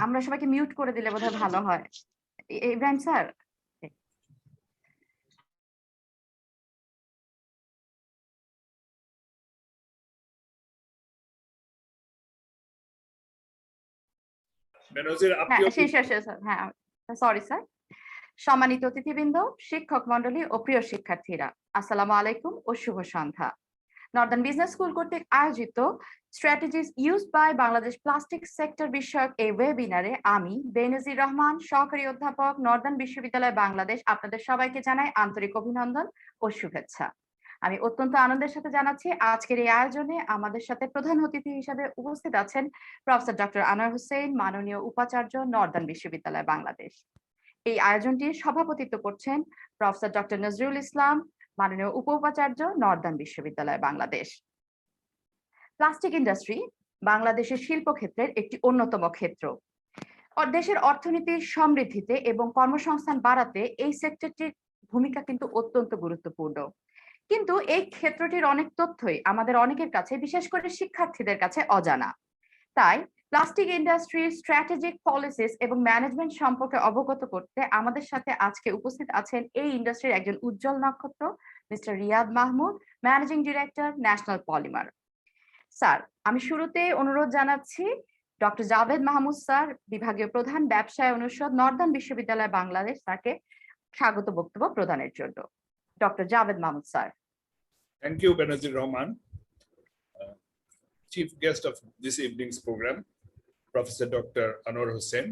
আমরা সবাইকে মিউট করে দিলে বোধহয় ভালো হয়। ইব্রাহিম স্যার। হ্যাঁ, সরি স্যার। সম্মানিত অতিথিবৃন্দ, শিক্ষক মন্ডলী ও প্রিয় শিক্ষার্থীরা, আসসালামু আলাইকুম ও শুভ সন্ধ্যা। নর্দার্ন বিজনেস স্কুল কর্তৃক আয়োজিত strategies used by Bangladesh plastic sector বিষয়ক এই ওয়েবিনারে আমি বেনজির রহমান, সহকারী অধ্যাপক, নর্দার্ন বিশ্ববিদ্যালয় বাংলাদেশ, আপনাদের সবাইকে জানাই আন্তরিক অভিনন্দন ও শুভেচ্ছা। আমি অত্যন্ত আনন্দের সাথে জানাচ্ছি আজকের এই আয়োজনে আমাদের সাথে প্রধান অতিথি হিসেবে উপস্থিত আছেন প্রফেসর ডক্টর আনোয়ার হোসেন, মাননীয় উপাচার্য, নর্দার্ন বিশ্ববিদ্যালয় বাংলাদেশ। এই আয়োজনটির সভাপতিত্ব করছেন প্রফেসর ডক্টর নজরুল ইসলাম, মাননীয় উপ উপাচার্য, নর্দার্ন বিশ্ববিদ্যালয় বাংলাদেশ। প্লাস্টিক ইন্ডাস্ট্রি বাংলাদেশের শিল্প ক্ষেত্রের একটি অন্যতম ক্ষেত্র। দেশের অর্থনীতির সমৃদ্ধিতে এবং কর্মসংস্থান বাড়াতে এই সেক্টরটির ভূমিকা কিন্তু অত্যন্ত গুরুত্বপূর্ণ। কিন্তু এই ক্ষেত্রটির অনেক তথ্যই আমাদের অনেকের কাছে, বিশেষ করে শিক্ষার্থীদের কাছে অজানা। তাই প্লাস্টিক ইন্ডাস্ট্রির স্ট্র্যাটেজিক পলিসিস এবং ম্যানেজমেন্ট সম্পর্কে অবগত করতে আমাদের সাথে আজকে উপস্থিত আছেন এই ইন্ডাস্ট্রির একজন উজ্জ্বল নক্ষত্র, mister Riyad Mahmud, managing director, National Polymer. Sir, আমি শুরুতে অনুরোধ জানাচ্ছি ডক্টর জাভেদ মাহমুদ স্যার, বিভাগীয় প্রধান, ব্যবসায় অনুষদ, নর্দার্ন বিশ্ববিদ্যালয় বাংলাদেশ, তাকে স্বাগত বক্তব্য প্রদানের জন্য। Doctor Javed Mahmud sir. Thank you, Benazir Rahman. Chief guest of this evening's program, Professor Dr. Anwar Hussain,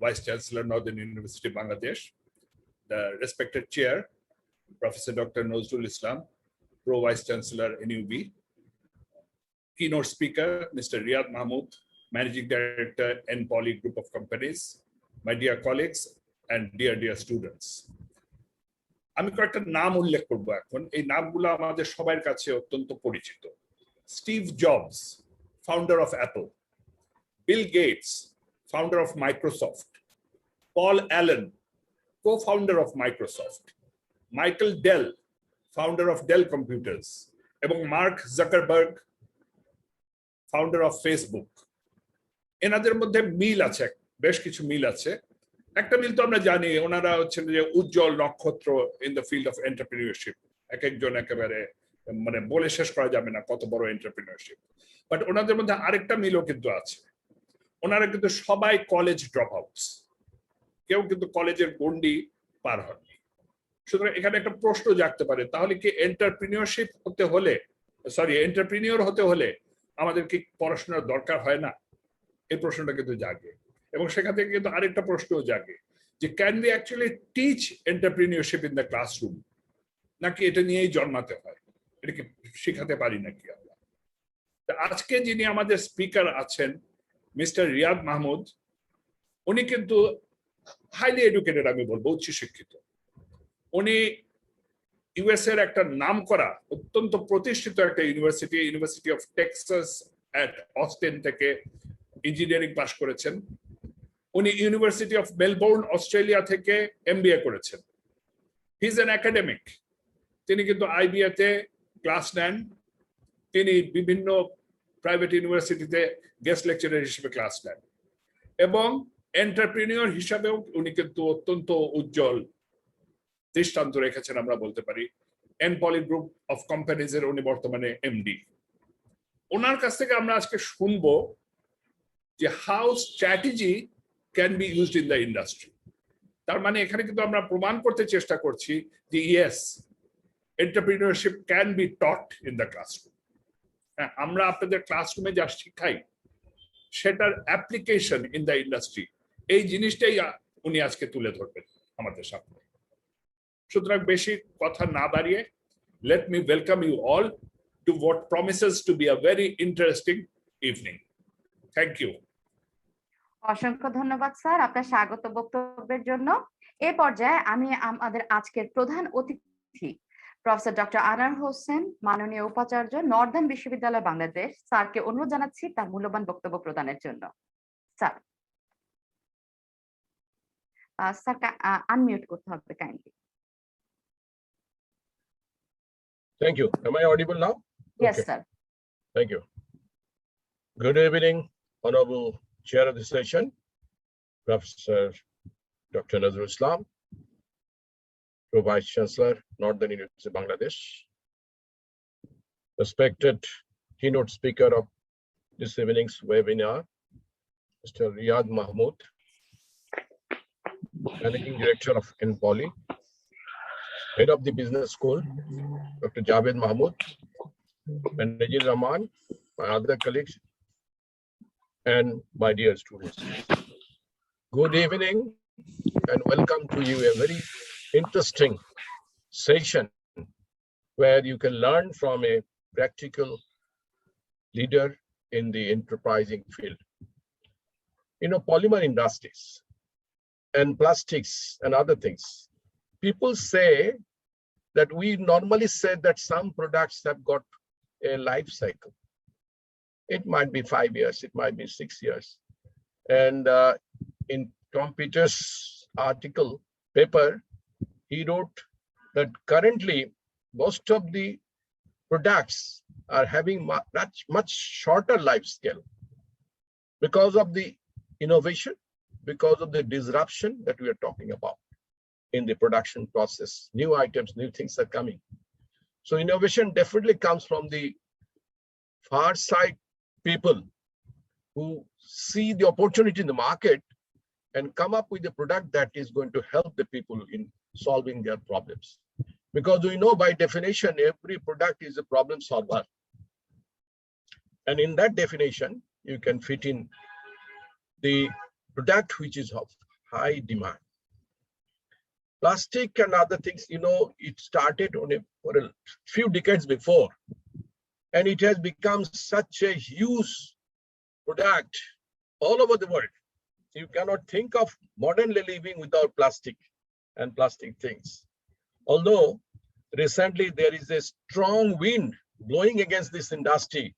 Vice Chancellor, Northern University, Bangladesh, the respected chair, Professor Dr. Nazrul Islam, Pro Vice Chancellor, NUB, keynote speaker, Mr. Riyad Mahmood, Managing Director, Poly Group of Companies, my dear colleagues and dear students. আমি কয়েকটা নাম উল্লেখ করব এখন। এই নামগুলো আমাদের সবার কাছে অত্যন্ত পরিচিত। Steve Jobs, founder of Apple; Bill Gates, founder of Microsoft; Paul Allen, co-founder of Microsoft; Michael Dell, founder of Dell computers; এবং Mark Zuckerberg, founder of Facebook. এনাদের মধ্যে মিল আছে, বেশ কিছু মিল আছে। একটা মিল তো আমরা জানি, ওনারা হচ্ছেন যে উজ্জ্বল নক্ষত্র in the field of entrepreneurship. এক একজন একেবারে মানে বলে শেষ করা যাবে না কত বড় এন্টারপ্রেনিয়রশিপ। বাট ওনাদের মধ্যে আরেকটা মিলও কিন্তু আছে, ওনারা কিন্তু সবাই কলেজ ড্রপ আউটস, কেউ কিন্তু কলেজের গন্ডি পার হননি। সুতরাং এখানে একটা প্রশ্ন জাগতে পারে, তাহলে কি এন্টারপ্রেনিয়রশিপ হতে হলে, এন্টারপ্রেনিয়র হতে হলে আমাদের কি পড়াশোনার দরকার হয় না? এই প্রশ্নটা কিন্তু জাগে। এবং সেখান থেকে কিন্তু আরেকটা প্রশ্নও জাগে যে can be actually teach entrepreneurship in the classroom, নাকি এটা নিয়েই জন্মাতে হয়, এটাকে শেখাতে পারি নাকি আমরা? আজকে যিনি আমাদের স্পিকার আছেন, মিস্টার রিয়াদ মাহমুদ, উনি কিন্তু হাইলি এডুকেটেড, আমি বলবো উচ্চ শিক্ষিত। উনি ইউএস এর একটা নাম করা অত্যন্ত প্রতিষ্ঠিত একটা University of Texas at Austin থেকে ইঞ্জিনিয়ারিং পাশ করেছেন। উনি ইউনিভার্সিটি অফ মেলবোর্ন, অস্ট্রেলিয়া থেকে MBA করেছেন। He is an academic. তিনি কিন্তু IBA তে ক্লাস নেন, তিনি বিভিন্ন প্রাইভেট ইউনিভার্সিটিতে গেস্ট লেকচারার হিসেবে ক্লাস নেন, এবং এন্টারপ্রেনিয়র হিসাবেও উনি কিন্তু অত্যন্ত উজ্জ্বল দৃষ্টান্ত রেখেছেন, আমরা বলতে পারি। পলি গ্রুপ অফ কোম্পানিজ এর উনি বর্তমানে MD। ওনার কাছ থেকে আমরা আজকে শুনবো যে how strategy can be used in the industry. তার মানে এখানে কিন্তু আমরা প্রমাণ করতে চেষ্টা করছি যে yes, entrepreneurship can be taught in the classroom. হ্যাঁ, আমরা আপনাদের ক্লাসরুমে যা শিখাই সেটার অ্যাপ্লিকেশন ইন দ্য ইন্ডাস্ট্রি, এই জিনিসটাই উনি আজকে তুলে ধরবেন আমাদের সামনে। সুতরাং বেশি কথা না বাড়িয়ে, let me welcome you all to what promises to be a very interesting evening. Thank you. অসংখ্য ধন্যবাদ স্যার আপনার স্বাগত বক্তব্যের জন্য। এ পর্যায়ে আমি আমাদের আজকের প্রধান অতিথি প্রফেসর ডক্টর আনোয়ার হোসেন, মাননীয় উপাচার্য, নর্দার্ন বিশ্ববিদ্যালয় বাংলাদেশ, স্যারকে অনুরোধ জানাচ্ছি তার মূল্যবান বক্তব্য প্রদানের জন্য। স্যার, স্যারকে আনমিউট করতে হবে kindly. Thank you. Am I audible now? Yes, okay. sir. Thank you. Good evening, honorable chair of the session, Professor Dr. Nazrul, Vice Chancellor, Northern University, Bangladesh. Respected keynote speaker of this evening's webinar, Mr. Riyad Mahmood, Managing Director of NPoly, Head of the Business School, Dr. Javed Mahmood, and Najir Rahman, my other colleagues, and my dear students. Good evening and welcome to you, a very interesting session where you can learn from a practical leader in the enterprising field. You know, polymer industries and plastics and other things, people say that we normally say that some products have got a life cycle. It might be 5 years, it might be 6 years. And in Tom Peters' article, paper, he wrote that currently most of the products are having much shorter life scale because of the innovation, because of the disruption that we are talking about in the production process. New items, new things are coming. So innovation definitely comes from the far side people who see the opportunity in the market and come up with a product that is going to help the people in solving their problems. Because we know by definition, every product is a problem solver. And in that definition, you can fit in the product which is of high demand. Plastic and other things, you know, it started for a few decades before, and it has become such a huge product all over the world. You cannot think of modern living without plastic and plastic things. Although recently there is a strong wind blowing against this industry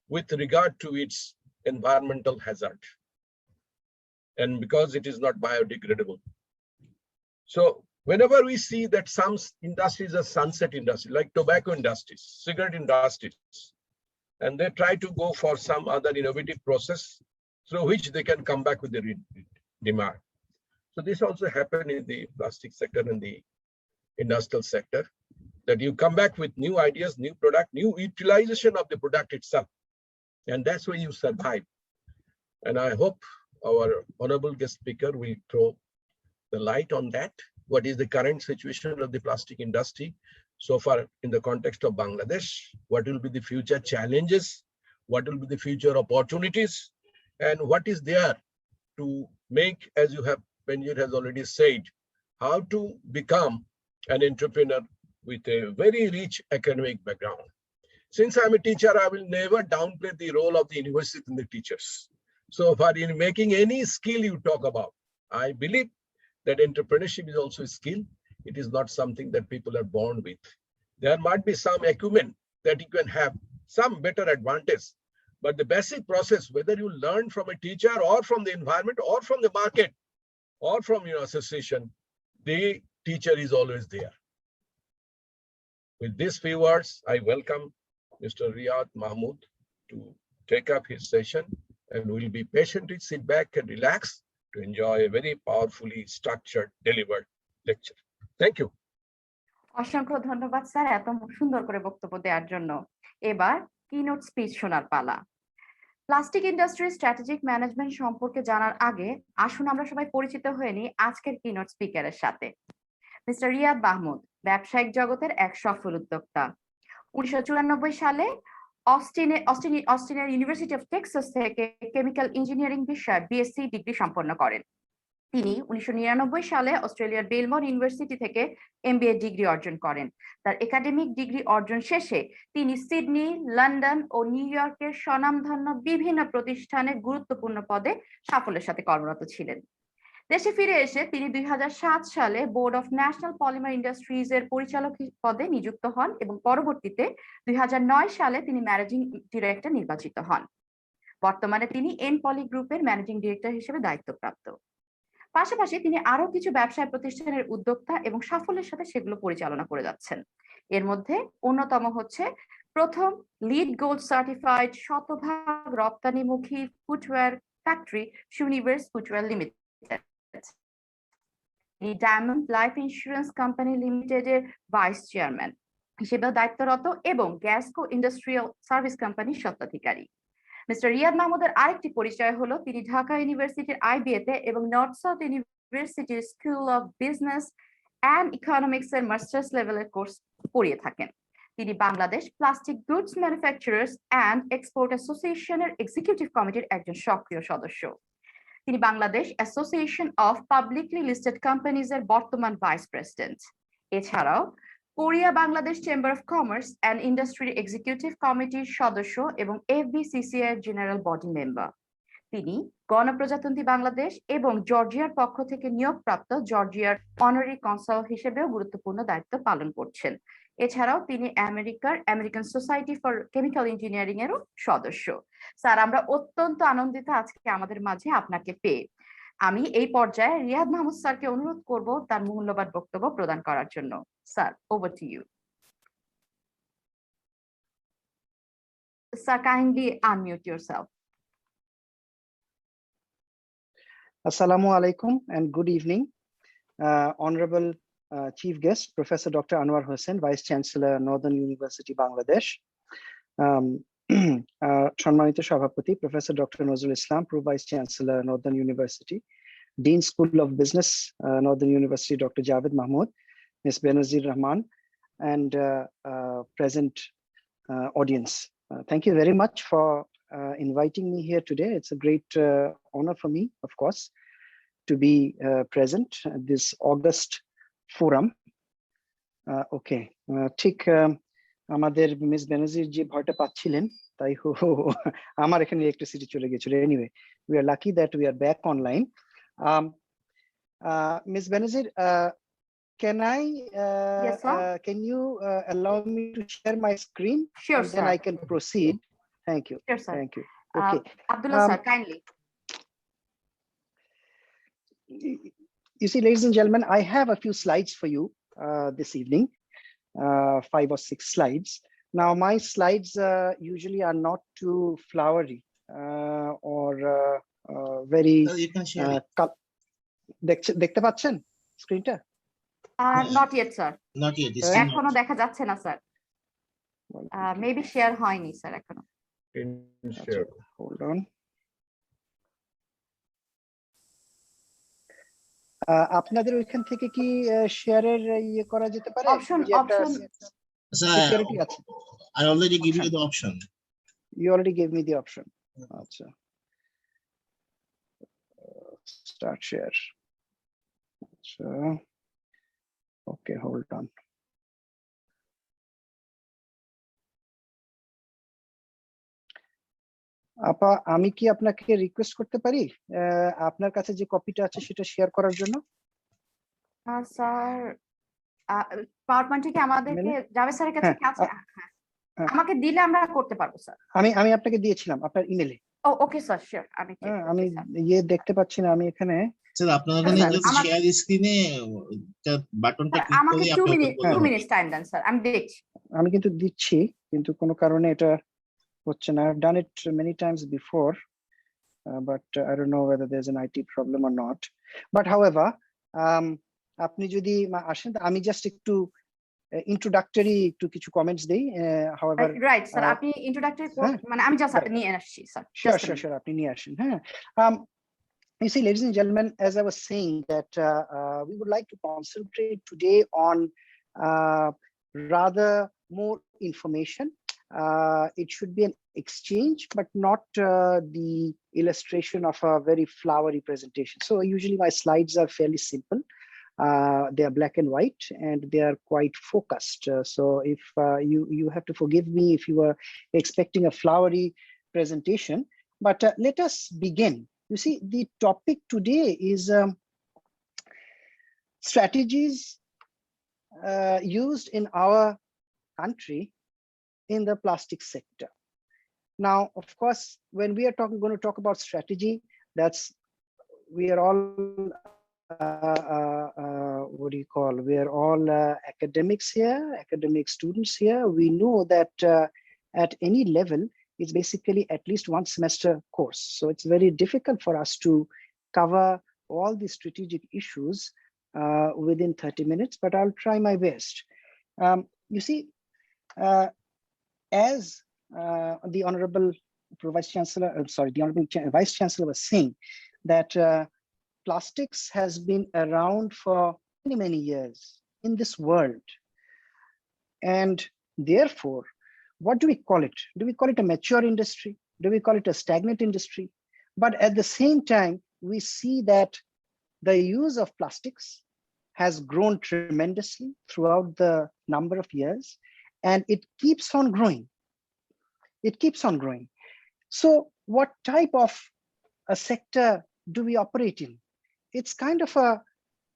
with regard to its environmental hazard, and because it is not biodegradable. So whenever we see that some industries are sunset industries, like tobacco industries, cigarette industries, and they try to go for some other innovative process through which they can come back with the demand. So this also happened in the plastic sector and the industrial sector, that you come back with new ideas, new product, new utilization of the product itself. And that's where you survive. And I hope our honorable guest speaker will throw the light on that. What is the current situation of the plastic industry so far in the context of Bangladesh? What will be the future challenges? What will be the future opportunities? And what is there to make, as Benjir has already said, how to become an entrepreneur with a very rich academic background. Since I'm a teacher, I will never downplay the role of the university and the teachers. So far in making any skill you talk about, I believe that entrepreneurship is also a skill. It is not something that people are born with. There might be some acumen that you can have, some better advantage, but the basic process, whether you learn from a teacher or from the environment or from the market or from your association, the teacher is always there. With these few words, I welcome Mr. Riyad Mahmood to take up his session, and we'll be patiently sit back and relax to enjoy a very powerfully structured, delivered lecture. Thank you. অসংখ্য ধন্যবাদ sir এত সুন্দর করে বক্তব্য দেওয়ার জন্য। এবার keynote speech শোনার পালা। প্লাস্টিক ইন্ডাস্ট্রি স্ট্র্যাটেজিক ম্যানেজমেন্ট সম্পর্কে জানার আগে আসুন আমরা সবাই পরিচিত হয়ে নিই আজকের কিনোট স্পিকারের সাথে। মিস্টার রিয়াদ মাহমুদ ব্যবসায়িক জগতের এক সফল উদ্যোক্তা। 1994 সালে অস্টিনের ইউনিভার্সিটি অফ টেক্সাস থেকে কেমিক্যাল ইঞ্জিনিয়ারিং বিষয়ে বিএসসি ডিগ্রি সম্পন্ন করেন। তিনি 1999 সালে অস্ট্রেলিয়ার বেলমোর ইউনিভার্সিটি থেকে এমবিএ ডিগ্রি অর্জন করেন। তার একাডেমিক ডিগ্রি অর্জন শেষে তিনি সিডনি, লন্ডন ও নিউ ইয়র্কের স্বনামধন্য বিভিন্ন প্রতিষ্ঠানে গুরুত্বপূর্ণ পদে সাফল্যের সাথে কর্মরত ছিলেন। দেশে ফিরে এসে তিনি 2007 সালে board of national polymer industries এর পরিচালক পদে নিযুক্ত হন এবং পরবর্তীতে 2009 সালে তিনি ম্যানেজিং ডিরেক্টর নির্বাচিত হন। বর্তমানে তিনি এনপলি গ্রুপের ম্যানেজিং ডিরেক্টর হিসেবে দায়িত্বপ্রাপ্ত। পাশাপাশি তিনি আরো কিছু ব্যবসায় প্রতিষ্ঠানের উদ্যোক্তা এবং সাফল্যের সাথে সেগুলো পরিচালনা করে যাচ্ছেন। এর মধ্যে অন্যতম হচ্ছে প্রথম লিড গোল্ড সার্টিফাইড শতভাগ রপ্তানিমুখী footwear Factory Universe Footwear Limited, Diamond Life Insurance Company লিমিটেডের ভাইস চেয়ারম্যান হিসেবে দায়িত্বরত এবং গ্যাসকো ইন্ডাস্ট্রিয়াল সার্ভিস কোম্পানির স্বত্বাধিকারী। মিস্টার রিয়াদ মাহমুদের আরেকটি পরিচয় হলো তিনি ঢাকা ইউনিভার্সিটির আইবিএতে এবং নর্থ সাউথ ইউনিভার্সিটির school of business and economics এর মাস্টার্স লেভেলের কোর্স পড়িয়ে থাকেন। তিনি Bangladesh plastic goods manufacturers and export অ্যাসোসিয়েশনের এক্সিকিউটিভ কমিটির একজন সক্রিয় সদস্য। তিনি Bangladesh association of publicly listed companies এর বর্তমান ভাইস প্রেসিডেন্ট। এছাড়াও Korea Bangladesh chamber of commerce and ইন্ডাস্ট্রির এক্সিকিউটিভ কমিটির সদস্য এবং এফবিসিসিআই এর জেনারেল বডি মেম্বার। তিনি গণপ্রজাতন্ত্রী বাংলাদেশ এবং জর্জিয়ার পক্ষ থেকে নিয়োগপ্রাপ্ত জর্জিয়ার অনারি কনসাল হিসেবেও গুরুত্বপূর্ণ দায়িত্ব পালন করছেন। এছাড়াও তিনি American society for chemical engineering এরও সদস্য। স্যার, আমরা অত্যন্ত আনন্দিত আজকে আমাদের মাঝে আপনাকে পেয়ে। আমি এই পর্যায়ে রিয়াদ মাহমুদ স্যারকে অনুরোধ করব তার মূল্যবান বক্তব্য প্রদান করার জন্য। Sir, over to you. Sir, kindly unmute yourself. Assalamu alaikum and good evening. Honorable Chief Guest, Professor Dr. Anwar Hossain, Vice Chancellor, Northern University, Bangladesh. সম্মানিত সভাপতি Professor Dr. Nazrul Islam, Pro Vice Chancellor, Northern University. Dean School of Business, Northern University, Dr. Javed Mahmood, Ms. Benazir Rahman, and present audience. Thank you very much for inviting me here today. It's a great honor for me, of course, to be present at this August forum. Okay, ঠিক আমাদের miss বেনজির জি ভয়টা পাচ্ছিলেন, তাই আমার এখানে electricity চলে গেছিল। Anyway, we are lucky that we are back online. Ms. Benazir, Yes, sir. can you allow me to share my screen? Sure, and then sir. I can proceed. Thank you. Sure, sir. Thank you. Okay. Abdullah, sir, kindly. You see, ladies and gentlemen, I have a few slides for you this evening, 5 or 6 slides. Now, my slides usually are not too flowery or very. You can share it. দেখতে পাচ্ছেন স্ক্রিনটা? Not yet, sir. Not yet. এখনো দেখা যাচ্ছে না, sir. Maybe share হয়নি, sir, এখনো। Hold on. আপনাদের ওইখান থেকে কি শেয়ারের ইয়ে করা যেতে পারে? অপশন সিকিউরিটি আছে। I already give you the option. You already gave me the option. আচ্ছা, start share. আচ্ছা, okay, hold on. আপা, আমি কি আপনাকে রিকোয়েস্ট করতে পারি আপনার কাছে যে কপিটা আছে সেটা শেয়ার করার জন্য? স্যার, পাওয়ার পয়েন্ট কি আমাদেরকে জাভেদ স্যারের কাছে আছে? আমাকে দিলে আমরা করতে পারবো, স্যার। আমি আপনাকে দিয়েছিলাম আপনার ইমেলে। ও, ওকে স্যার, শিওর। আমি ইয়ে দেখতে পাচ্ছি না, আমি এখানে স্যার আপনার এখানে জাস্ট শেয়ার স্ক্রিনে বাটনটা ক্লিক করে আমাকে 2 মিনিট টাইম দেন, স্যার, আমি দেখছি। আমি কিন্তু দিচ্ছি, কিন্তু কোনো কারণে এটা হচ্ছে না। I've done it many times before, but I don't know whether there's an IT problem or not. But however, আপনি যদি আসেন, আমি জাস্ট একটু ইন্ট্রোডাক্টরি একটু কিছু কমেন্টস দেই। however, রাইট স্যার, আপনি ইন্ট্রোডাক্টরি মানে আমি জাস্ট নিয়ে আসছি, স্যার। Sure, আপনি নিয়ে আসেন। হ্যাঁ, you see, ladies and gentlemen, as I was saying that we would like to concentrate today on rather more information. It should be an exchange, but not the illustration of a very flowery presentation. So usually my slides are fairly simple. They are black and white and they are quite focused. So if you have to forgive me if you are expecting a flowery presentation, but let us begin. You see, the topic today is strategies used in our country in the plastic sector. Now, of course, when we are going to talk about strategy, we are all what do you call? We are all academics here, academic students here. We know that at any level, is basically at least one semester course. So it's very difficult for us to cover all the strategic issues within 30 minutes, but I'll try my best. You see, as the Honorable Vice Chancellor, the Honorable Vice Chancellor was saying, that plastics has been around for many, many years in this world. And therefore, what do we call it? Do we call it a mature industry? Do we call it a stagnant industry? But at the same time, we see that the use of plastics has grown tremendously throughout the number of years, and it keeps on growing. It keeps on growing. So what type of a sector do we operate in? It's kind of a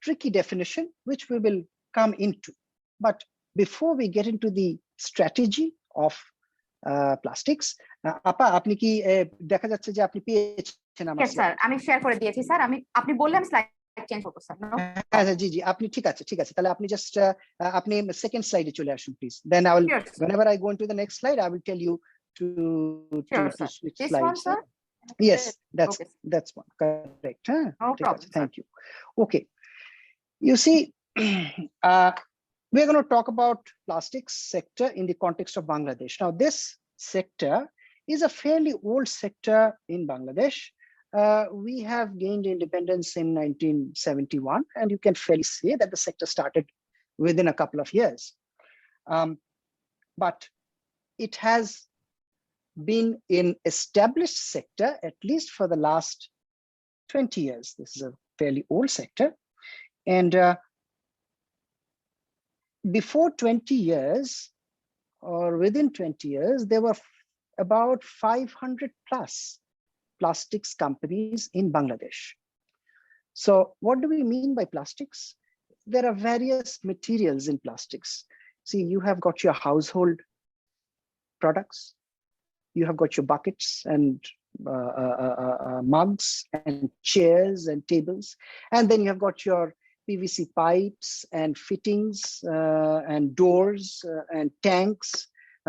tricky definition, which we will come into. But before we get into the strategy of plastics, আপা আপনি কি দেখা যাচ্ছে যে আপনি পেয়েছেন আমার Yes sir, আমি শেয়ার করে দিয়েছি স্যার। আপনি বললেন স্লাইড চেঞ্জ করব স্যার। হ্যাঁ জি জি, আপনি ঠিক আছে তাহলে আপনি জাস্ট আপনি সেকেন্ড স্লাইডে চলে আসুন please. Then I will, whenever I go into the next slide, I will tell you to switch slides. Yes, that's one, correct. No problem, thank you. Okay, you see, we're going to talk about plastics sector in the context of Bangladesh. Now, this sector is a fairly old sector in Bangladesh. We have gained independence in 1971, and you can fairly say that the sector started within a couple of years. But it has been in established sector at least for the last 20 years. This is a fairly old sector. And before 20 years, or within 20 years, there were about 500 plus plastics companies in Bangladesh. So what do we mean by plastics? There are various materials in plastics. See, you have got your household products, you have got your buckets and mugs and chairs and tables, and then you have got your PVC pipes and fittings and doors and tanks,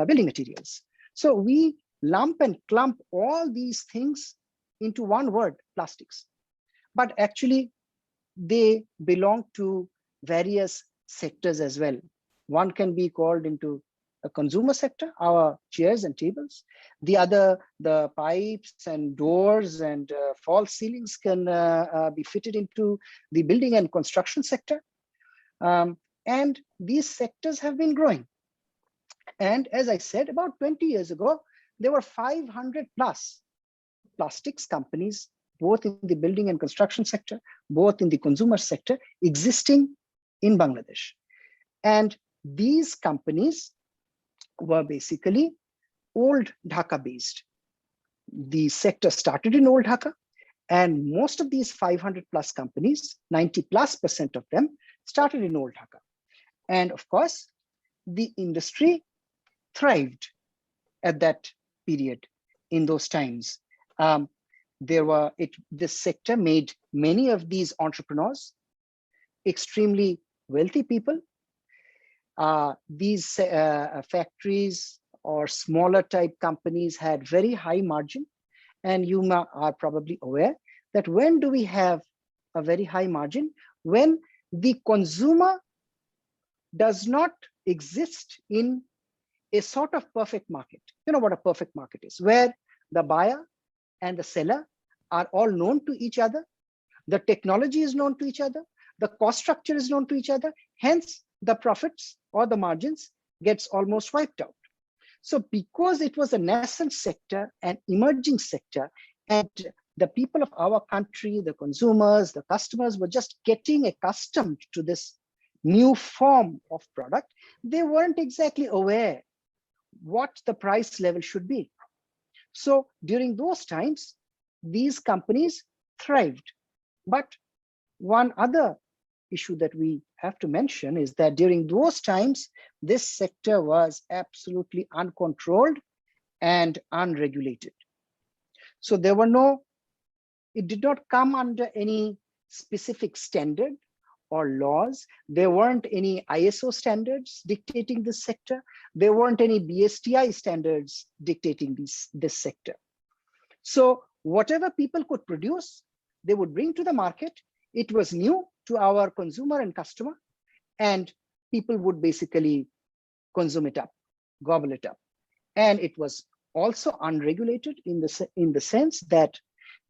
building materials. So we lump and clump all these things into one word, plastics. But actually, they belong to various sectors as well. One can be called into a consumer sector, our chairs and tables. The other, the pipes and doors and false ceilings can be fitted into the building and construction sector. And these sectors have been growing. And as I said, about 20 years ago, there were 500 plus plastics companies, both in the building and construction sector, both in the consumer sector, existing in Bangladesh. And these companies were basically old Dhaka based. The sector started in old Dhaka, and most of these 500 plus companies, 90+% of them, started in old Dhaka. And of course, the industry thrived at that period. In those times, this sector made many of these entrepreneurs extremely wealthy people. These factories or smaller type companies had very high margin. And you are probably aware that when do we have a very high margin? When the consumer does not exist in a sort of perfect market. You know what a perfect market is, where the buyer and the seller are all known to each other. The technology is known to each other. The cost structure is known to each other. Hence, the profits or the margins gets almost wiped out. So because it was a nascent sector, an emerging sector, and the people of our country, the consumers, the customers were just getting accustomed to this new form of product, they weren't exactly aware what the price level should be. So during those times, these companies thrived. But one other issue that we have to mention is that during those times, this sector was absolutely uncontrolled and unregulated. So it did not come under any specific standard or laws. There weren't any ISO standards dictating this sector. There weren't any BSTI standards dictating this sector. So whatever people could produce, they would bring to the market. It was new to our consumer and customer, and people would basically consume it up, gobble it up. And it was also unregulated in the sense that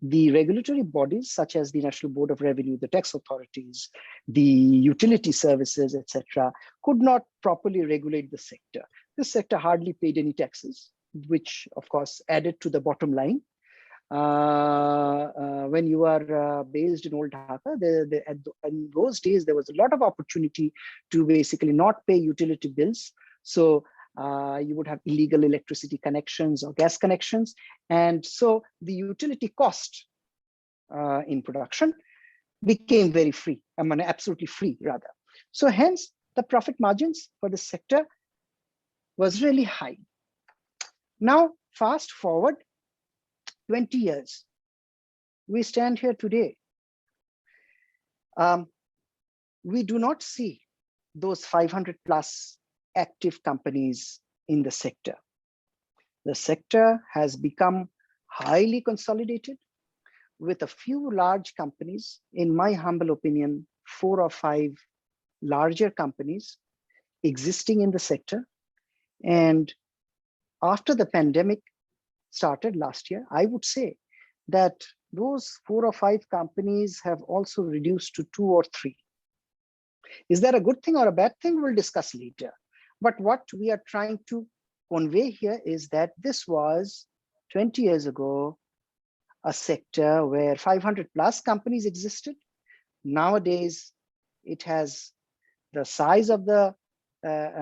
the regulatory bodies such as the National Board of Revenue, the tax authorities, the utility services, etc., could not properly regulate the sector. This sector hardly paid any taxes, which of course added to the bottom line. When you are based in Old Dhaka, in those days, there was a lot of opportunity to basically not pay utility bills. So you would have illegal electricity connections or gas connections. And so the utility cost in production became very free, I mean, absolutely free rather. So hence the profit margins for the sector was really high. Now, fast forward 20 years, we stand here today. We do not see those 500 plus active companies in the sector. The sector has become highly consolidated with a few large companies, in my humble opinion, 4 or 5 larger companies existing in the sector. And after the pandemic started last year, I would say that those 4 or 5 companies have also reduced to 2 or 3. Is that a good thing or a bad thing? We'll discuss later. But what we are trying to convey here is that this was 20 years ago, a sector where 500 plus companies existed. Nowadays, it has the size of the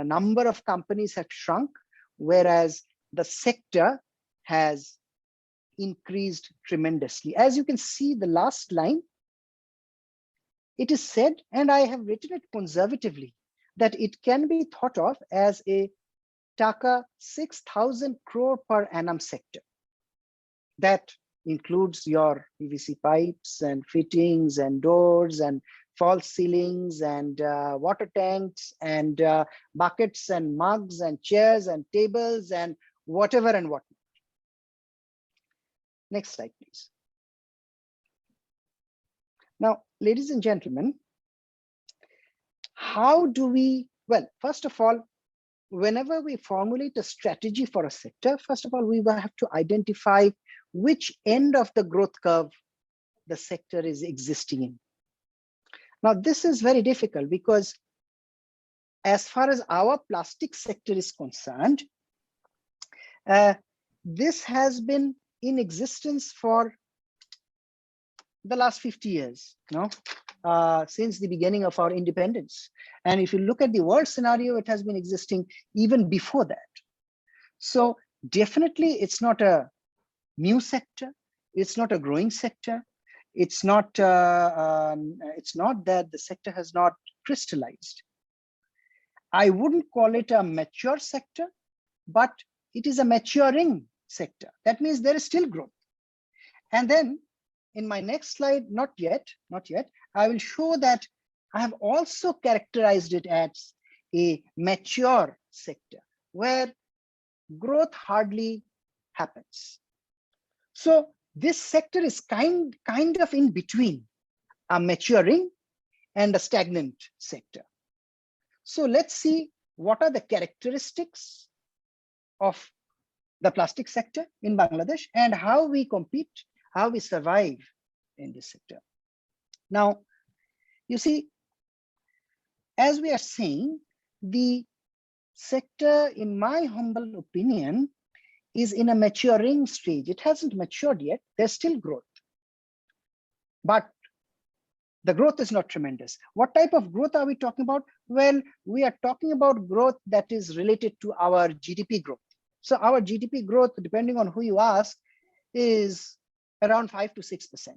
number of companies have shrunk, whereas the sector has increased tremendously. As you can see, the last line, it is said, and I have written it conservatively, that it can be thought of as a Taka 6,000 crore per annum sector. That includes your PVC pipes and fittings and doors and false ceilings and water tanks and buckets and mugs and chairs and tables and whatever and whatnot. Next slide, please. Now, ladies and gentlemen, how do we, well, first of all, whenever we formulate a strategy for a sector, first of all, we will have to identify which end of the growth curve the sector is existing in. Now, this is very difficult because as far as our plastic sector is concerned, this has been in existence for the last 50 years, since the beginning of our independence. And if you look at the world scenario, it has been existing even before that. So definitely it's not a new sector. It's not a growing sector. It's not that the sector has not crystallized. I wouldn't call it a mature sector, but it is a maturing sector. That means there is still growth. And then in my next slide, not yet, I will show that I have also characterized it as a mature sector where growth hardly happens. So this sector is kind of in between a maturing and a stagnant sector. So let's see what are the characteristics of the plastic sector in Bangladesh and how we compete, how we survive in this sector. Now, you see, as we are saying, the sector, in my humble opinion, is in a maturing stage. It hasn't matured yet. There's still growth. But the growth is not tremendous. What type of growth are we talking about? Well, we are talking about growth that is related to our GDP growth. So our GDP growth, depending on who you ask, is around 5 to 6%.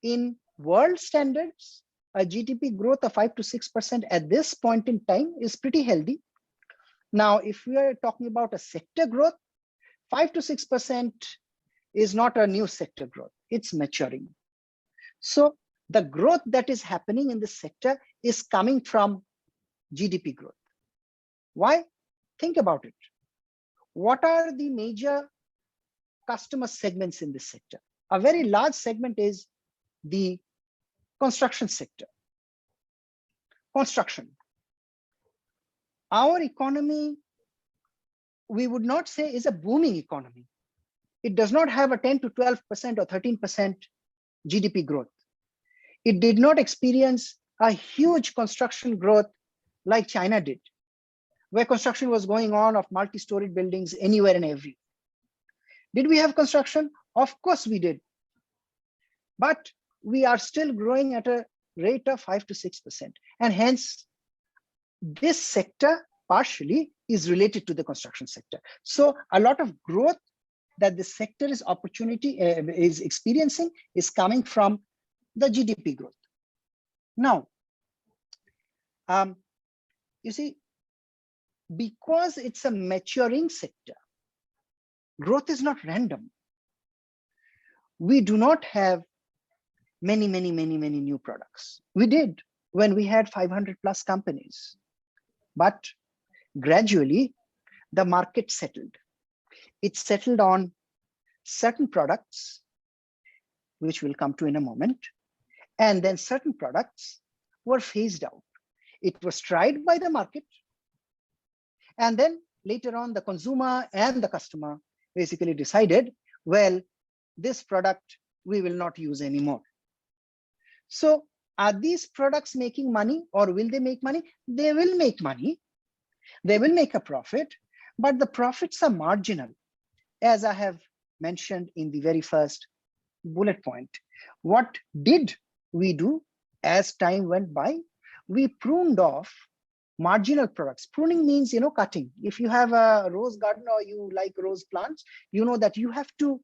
In world standards, a GDP growth of 5 to 6% at this point in time is pretty healthy. Now, if we are talking about a sector growth, 5 to 6% is not a new sector growth, it's maturing. So the growth that is happening in this sector is coming from GDP growth. Why? Think about it. What are the major customer segments in this sector? A very large segment is the construction sector. Construction. Our economy, we would not say is a booming economy. It does not have a 10 to 12% or 13% GDP growth. It did not experience a huge construction growth like China did, where construction was going on of multi-storied buildings anywhere and everywhere. Did we have construction? Of course we did. But we are still growing at a rate of 5 to 6%. And hence, this sector partially is related to the construction sector. So a lot of growth that the sector is experiencing is coming from the GDP growth. Now, you see, because it's a maturing sector, growth is not random. We do not have many new products. We did when we had 500 plus companies, but gradually the market settled. It settled on certain products, which we'll come to in a moment, and then certain products were phased out. It was tried by the market, and then later on the consumer and the customer basically decided, well, this product we will not use anymore. So are these products making money, or will they make money? They will make money. They will make a profit, but the profits are marginal, as I have mentioned in the very first bullet point. What did we do as time went by? We pruned off marginal products. Pruning means, cutting. If you have a rose garden or you like rose plants, you know that you have to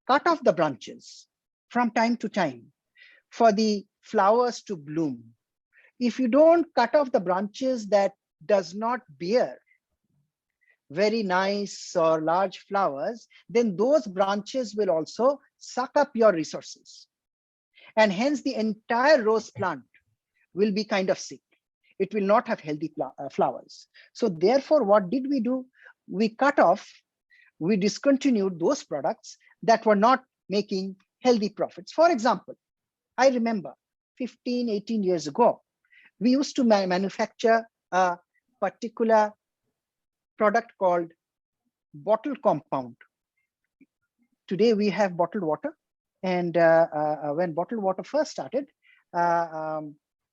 cut off the branches from time to time for the flowers to bloom. If you don't cut off the branches that does not bear very nice or large flowers, then those branches will also suck up your resources. And hence the entire rose plant will be kind of sick. It will not have healthy flowers. So therefore, what did we do? We cut off, we discontinued those products that were not making healthy profits. For example, I remember 15, 18 years ago, we used to manufacture a particular product called bottle compound. Today we have bottled water. And when bottled water first started,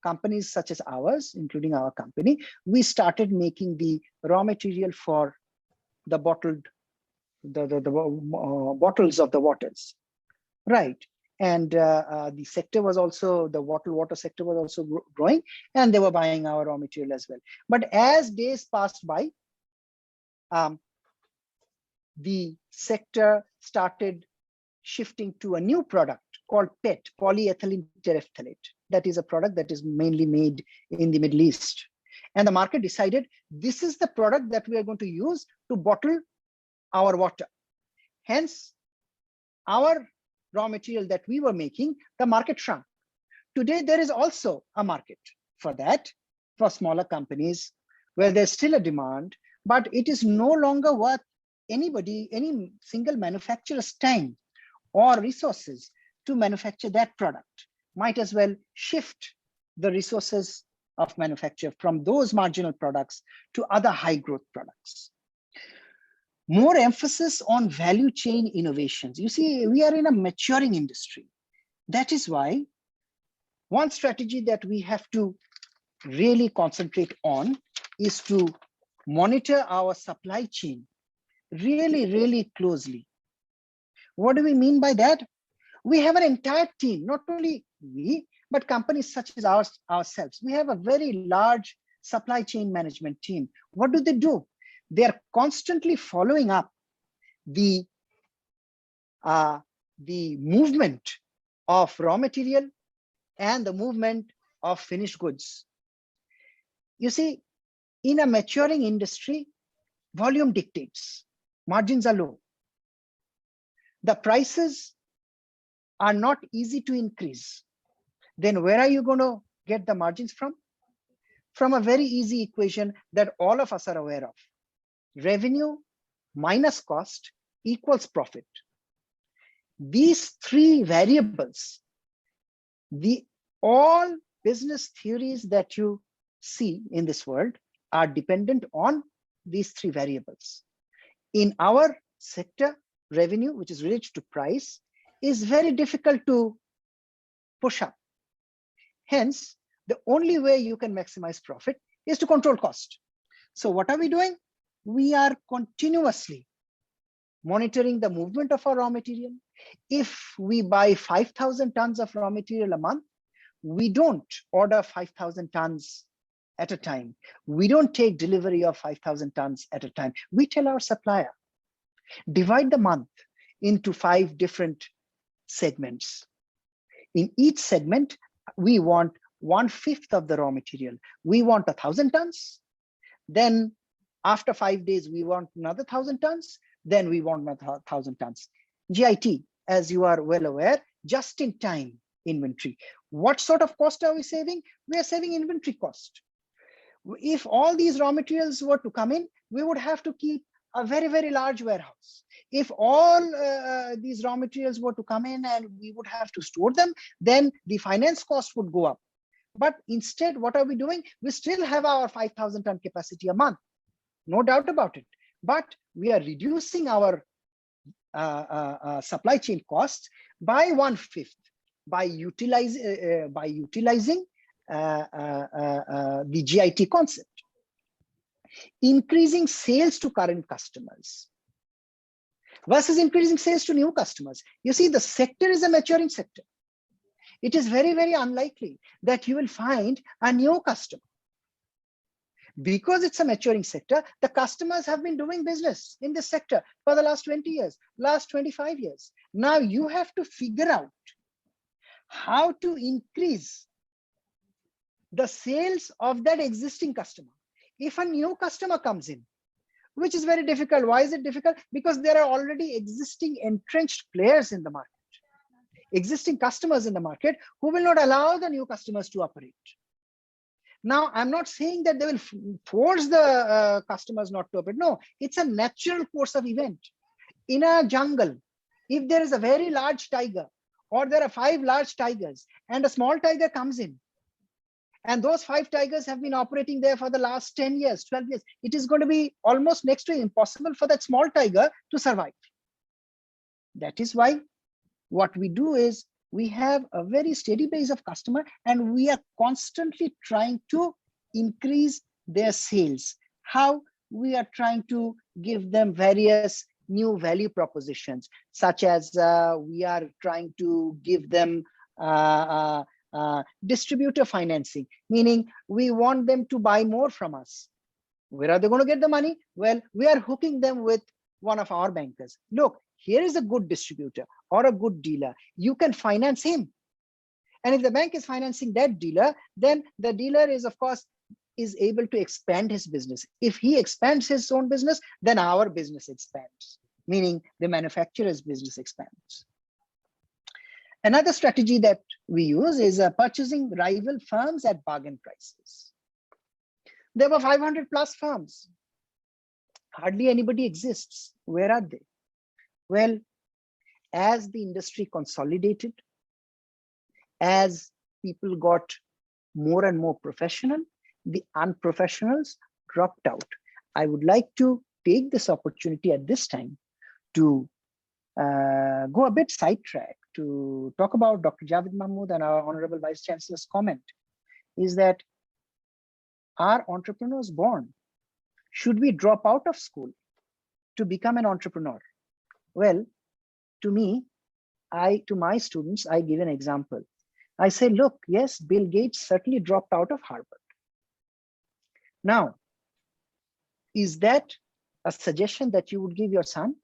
companies such as ours, including our company, we started making the raw material for the bottled, bottles of the waters, right? And the sector was also, the bottled water sector was also growing, and they were buying our raw material as well. But as days passed by, the sector started shifting to a new product called PET, polyethylene terephthalate. That is a product that is mainly made in the Middle East. And the market decided this is the product that we are going to use to bottle our water. Hence, our raw material that we were making, the market shrunk. Today, there is also a market for that, for smaller companies, where there's still a demand, but it is no longer worth any single manufacturer's time or resources to manufacture that product. Might as well shift the resources of manufacture from those marginal products to other high growth products. More emphasis on value chain innovations. You see, we are in a maturing industry. That is why one strategy that we have to really concentrate on is to monitor our supply chain really closely. What do we mean by that? We have an entire team, not only we, but companies such as ourselves. We have a very large supply chain management team. What do? They are constantly following up the movement of raw material and the movement of finished goods. You see, in a maturing industry, volume dictates, margins are low. The prices are not easy to increase. then where are you going to get the margins from? From a very easy equation that all of us are aware of. Revenue minus cost equals profit. These three variables, all business theories that you see in this world are dependent on these three variables. In our sector, revenue, which is related to price, is very difficult to push up. Hence, the only way you can maximize profit is to control cost. So what are we doing? We are continuously monitoring the movement of our raw material. If we buy 5,000 tons of raw material a month, we don't order 5,000 tons at a time. We don't take delivery of 5,000 tons at a time. We tell our supplier, divide the month into 5 different segments. In each segment, we want 1/5 of the raw material. We want 1,000 tons. Then after 5 days, we want another 1,000 tons. Then we want another 1,000 tons. GIT, as you are well aware, just in time inventory. What sort of cost are we saving? We are saving inventory cost. If all these raw materials were to come in, we would have to keep a very, very large warehouse. If all these raw materials were to come in and we would have to store them, then the finance cost would go up. But instead, what are we doing? We still have our 5,000 ton capacity a month, no doubt about it. But we are reducing our supply chain costs by 1/5 by utilizing the GIT concept. Increasing sales to current customers versus increasing sales to new customers. You see, the sector is a maturing sector. It is very, very unlikely that you will find a new customer. Because it's a maturing sector, the customers have been doing business in this sector for the last 20 years, last 25 years. Now you have to figure out how to increase the sales of that existing customer. If a new customer comes in, which is very difficult. Why is it difficult? Because there are already existing entrenched players in the market, existing customers in the market who will not allow the new customers to operate. Now, I'm not saying that they will force the customers not to operate. No, it's a natural course of event. In a jungle, if there is a very large tiger, or there are 5 large tigers, and a small tiger comes in, and those 5 tigers have been operating there for the last 10 years, 12 years, it is going to be almost next to impossible for that small tiger to survive. That is why what we do is we have a very steady base of customer, and we are constantly trying to increase their sales. How? We are trying to give them various new value propositions, such as we are trying to give them distributor financing, meaning we want them to buy more from us. Where are they going to get the money? Well, we are hooking them with one of our bankers. Look, here is a good distributor or a good dealer. You can finance him. And if the bank is financing that dealer, then the dealer is, of course, is able to expand his business. If he expands his own business, then our business expands, meaning the manufacturer's business expands. Another strategy that we use is purchasing rival firms at bargain prices. There were 500 plus firms. Hardly anybody exists. Where are they? Well, as the industry consolidated, as people got more and more professional, the unprofessionals dropped out. I would like to take this opportunity at this time to go a bit sidetrack to talk about Dr. Javed Mahmood and our Honorable Vice Chancellor's comment, is that are entrepreneurs born? Should we drop out of school to become an entrepreneur? Well, to me, to my students, I give an example. I say, look, yes, Bill Gates certainly dropped out of Harvard. Now, is that a suggestion that you would give your son?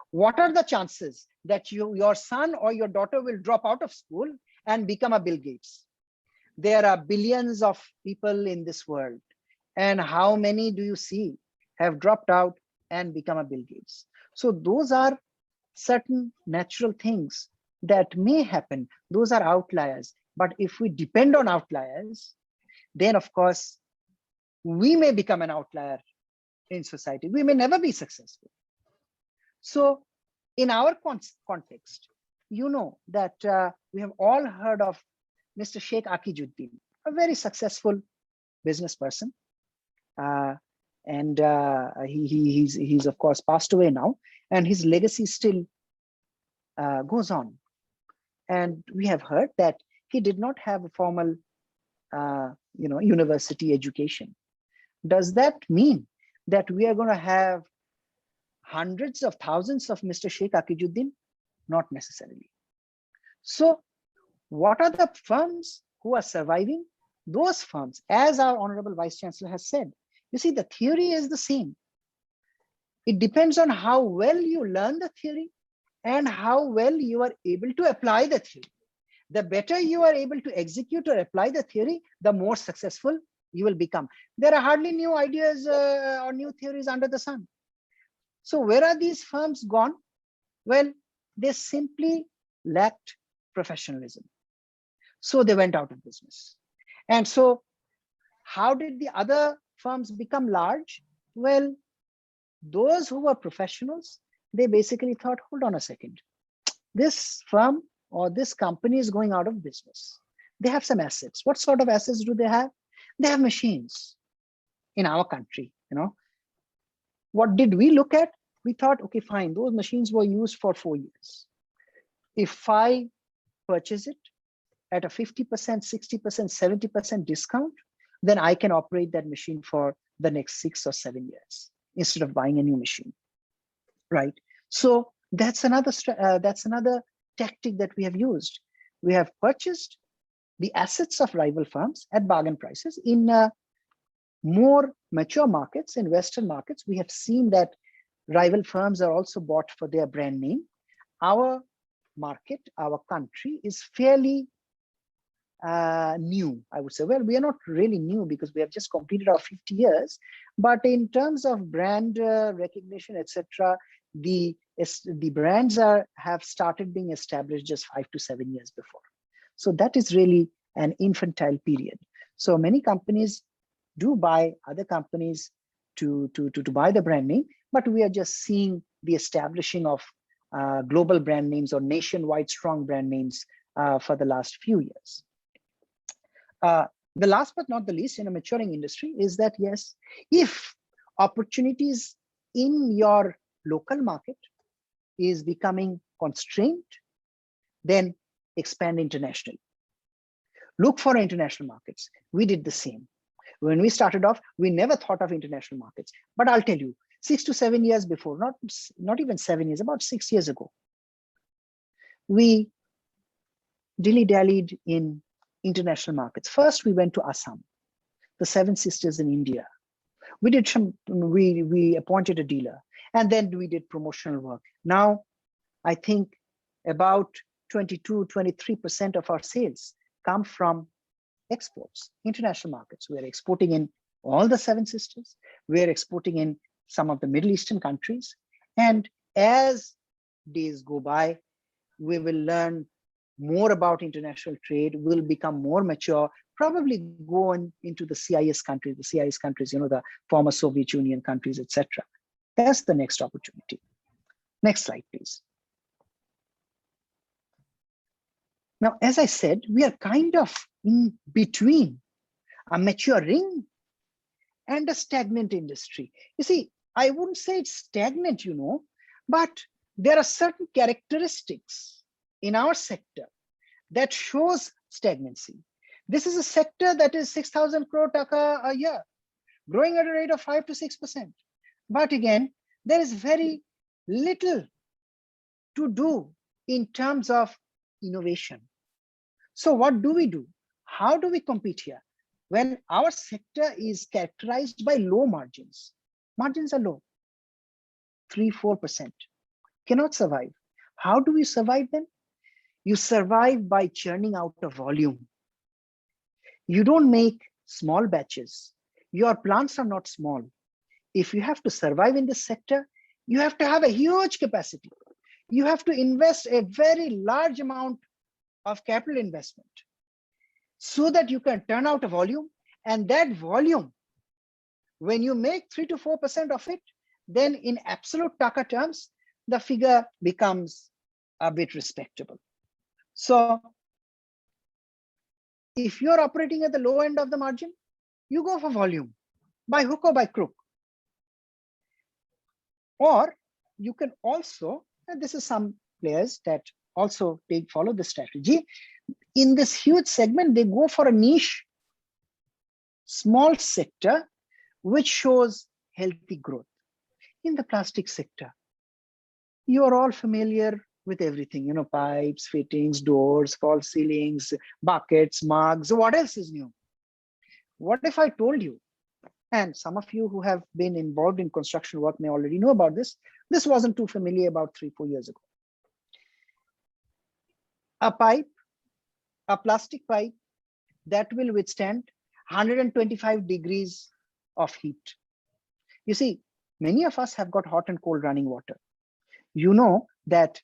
What are the chances that your son or your daughter will drop out of school and become a Bill Gates? There are billions of people in this world. And how many do you see have dropped out and become a Bill Gates? So those are certain natural things that may happen. Those are outliers. But if we depend on outliers, then of course, we may become an outlier in society. We may never be successful. So in our context, you know that we have all heard of Mr. Sheikh Akijuddin, a very successful business person. He's of course passed away now, and his legacy still goes on. And we have heard that he did not have a formal university education. Does that mean that we are going to have hundreds of thousands of Mr. Sheikh Akijuddin? Not necessarily. So what are the firms who are surviving? Those firms, as our Honorable Vice Chancellor has said, you see, the theory is the same. It depends on how well you learn the theory and how well you are able to apply the theory. The better you are able to execute or apply the theory, the more successful you will become. There are hardly new ideas or new theories under the sun. So where are these firms gone? Well, they simply lacked professionalism. So they went out of business. And so how did the other firms become large? Well, those who were professionals, they basically thought, hold on a second, this firm or this company is going out of business. They have some assets. What sort of assets do they have? They have machines in our country. What did we look at? We thought, okay, fine, those machines were used for 4 years. If I purchase it at a 50%, 60%, 70% discount, then I can operate that machine for the next 6 or 7 years instead of buying a new machine, right? So that's another tactic that we have used. We have purchased the assets of rival firms at bargain prices. In more mature markets, in Western markets, we have seen that rival firms are also bought for their brand name. Our market, our country is fairly new, I would say. Well, we are not really new because we have just completed our 50 years, but in terms of brand recognition, etc., the brands have started being established just 5 to 7 years before. So that is really an infantile period. So many companies do buy other companies to buy the brand name, but we are just seeing the establishing of global brand names or nationwide strong brand names for the last few years. The last but not the least in a maturing industry is that, yes, if opportunities in your local market is becoming constrained, then expand internationally. Look for international markets. We did the same. When we started off, we never thought of international markets. But I'll tell you, 6 to 7 years before, not even 7 years, about 6 years ago, we dilly-dallied in international markets. First, we went to Assam, the Seven Sisters in India. We appointed a dealer, and then we did promotional work. Now, I think about 22, 23% of our sales come from exports, international markets. We are exporting in all the Seven Sisters. We are exporting in some of the Middle Eastern countries. And as days go by, we will learn more about international trade, will become more mature, probably go into the CIS countries, the former Soviet Union countries, etc. That's the next opportunity. Next slide, please. Now, as I said, we are kind of in between a maturing and a stagnant industry. You see, I wouldn't say it's stagnant, but there are certain characteristics in our sector that shows stagnancy. This is a sector that is 6,000 crore taka a year, growing at a rate of 5 to 6%. But again, there is very little to do in terms of innovation. So what do we do? How do we compete here? When our sector is characterized by low margins. Margins are low, 3-4%. Cannot survive. How do we survive then? You survive by churning out a volume. You don't make small batches. Your plants are not small. If you have to survive in this sector, you have to have a huge capacity. You have to invest a very large amount of capital investment. so that you can turn out a volume, and that volume, when you make 3 to 4% of it, then in absolute taka terms, the figure becomes a bit respectable. So if you're operating at the low end of the margin, you go for volume by hook or by crook. Or you can also, and this is some players that also follow the strategy. In this huge segment, they go for a niche, small sector, which shows healthy growth. In the plastic sector, you are all familiar with everything, you know, pipes, fittings, doors, false ceilings, buckets, mugs. What else is new? What if I told you, and some of you who have been involved in construction work may already know about this. This wasn't too familiar about 3-4 years ago. A pipe, a plastic pipe that will withstand 125 degrees of heat. You see, many of us have got hot and cold running water. You know that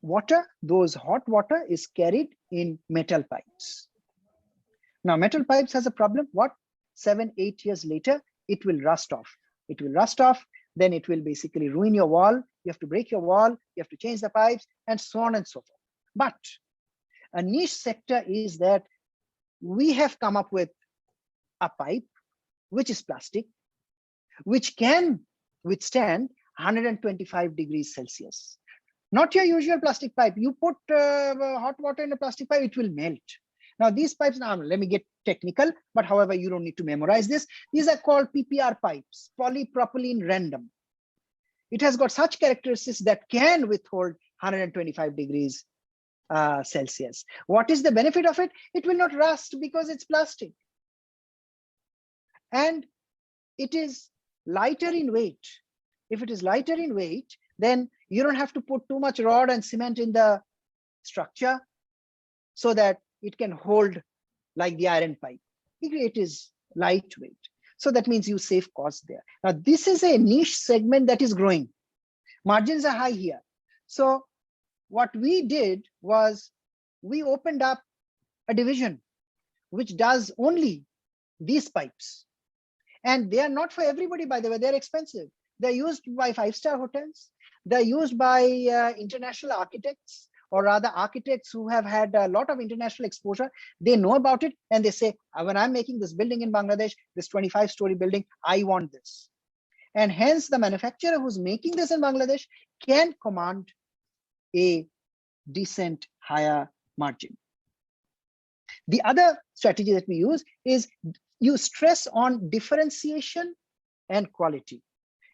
water, those hot water is carried in metal pipes. Now, metal pipes has a problem. What? 7-8 years later, it will rust off. It will rust off, then it will basically ruin your wall. You have to break your wall, you have to change the pipes, and so on and so forth. But a niche sector is that we have come up with a pipe, which is plastic, which can withstand 125 degrees Celsius. Not your usual plastic pipe. You put hot water in a plastic pipe, it will melt. Now these pipes, now let me get technical, but however, you don't need to memorize this. These are called PPR pipes, polypropylene random. It has got such characteristics that can withhold 125 degrees Celsius. What is the benefit of it? It will not rust because it's plastic. And it is lighter in weight. If it is lighter in weight, then you don't have to put too much rod and cement in the structure so that it can hold like the iron pipe. It is lightweight. So that means you save costs there. Now, this is a niche segment that is growing. Margins are high here. So what we did was we opened up a division which does only these pipes. And they are not for everybody, by the way, they're expensive. They're used by 5-star hotels. They're used by international architects, or rather architects who have had a lot of international exposure. They know about it and they say, when I'm making this building in Bangladesh, this 25-story building, I want this. And hence the manufacturer who's making this in Bangladesh can command a decent higher margin. The other strategy that we use is you stress on differentiation and quality.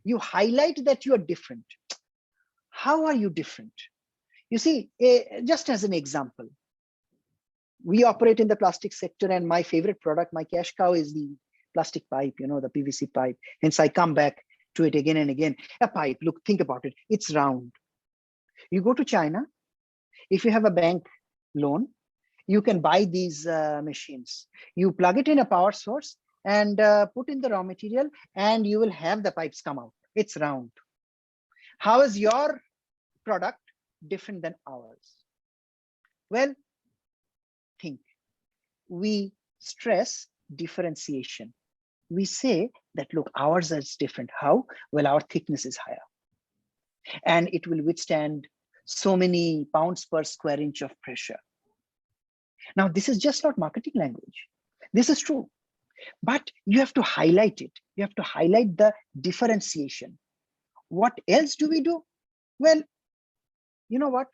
You highlight that you are different. How are you different? You see, just as an example, we operate in the plastic sector, and my favorite product, my cash cow, is the plastic pipe, you know, the PVC pipe. Hence, I come back to it again and again. A pipe, look, think about it. It's round. You go to China, if you have a bank loan, you can buy these machines. You plug it in a power source and put in the raw material, and you will have the pipes come out. It's round. How is your product different than ours? Well, think. We stress differentiation. We say that, look, ours is different. How? Well, our thickness is higher. And it will withstand so many pounds per square inch of pressure. Now, this is just not marketing language. This is true. But you have to highlight it. You have to highlight the differentiation. What else do we do? Well, you know what?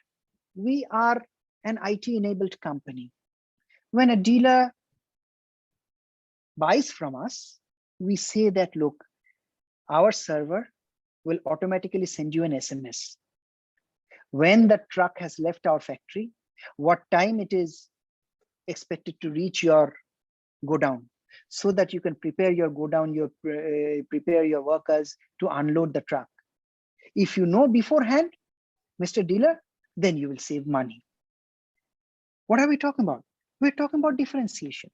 We are an IT-enabled company. When a dealer buys from us, we say that, look, our server will automatically send you an SMS. When the truck has left our factory, what time it is expected to reach your godown, so that you can prepare your godown, prepare your workers to unload the truck. If you know beforehand, Mr. Dealer, then you will save money. What are we talking about? We're talking about differentiation.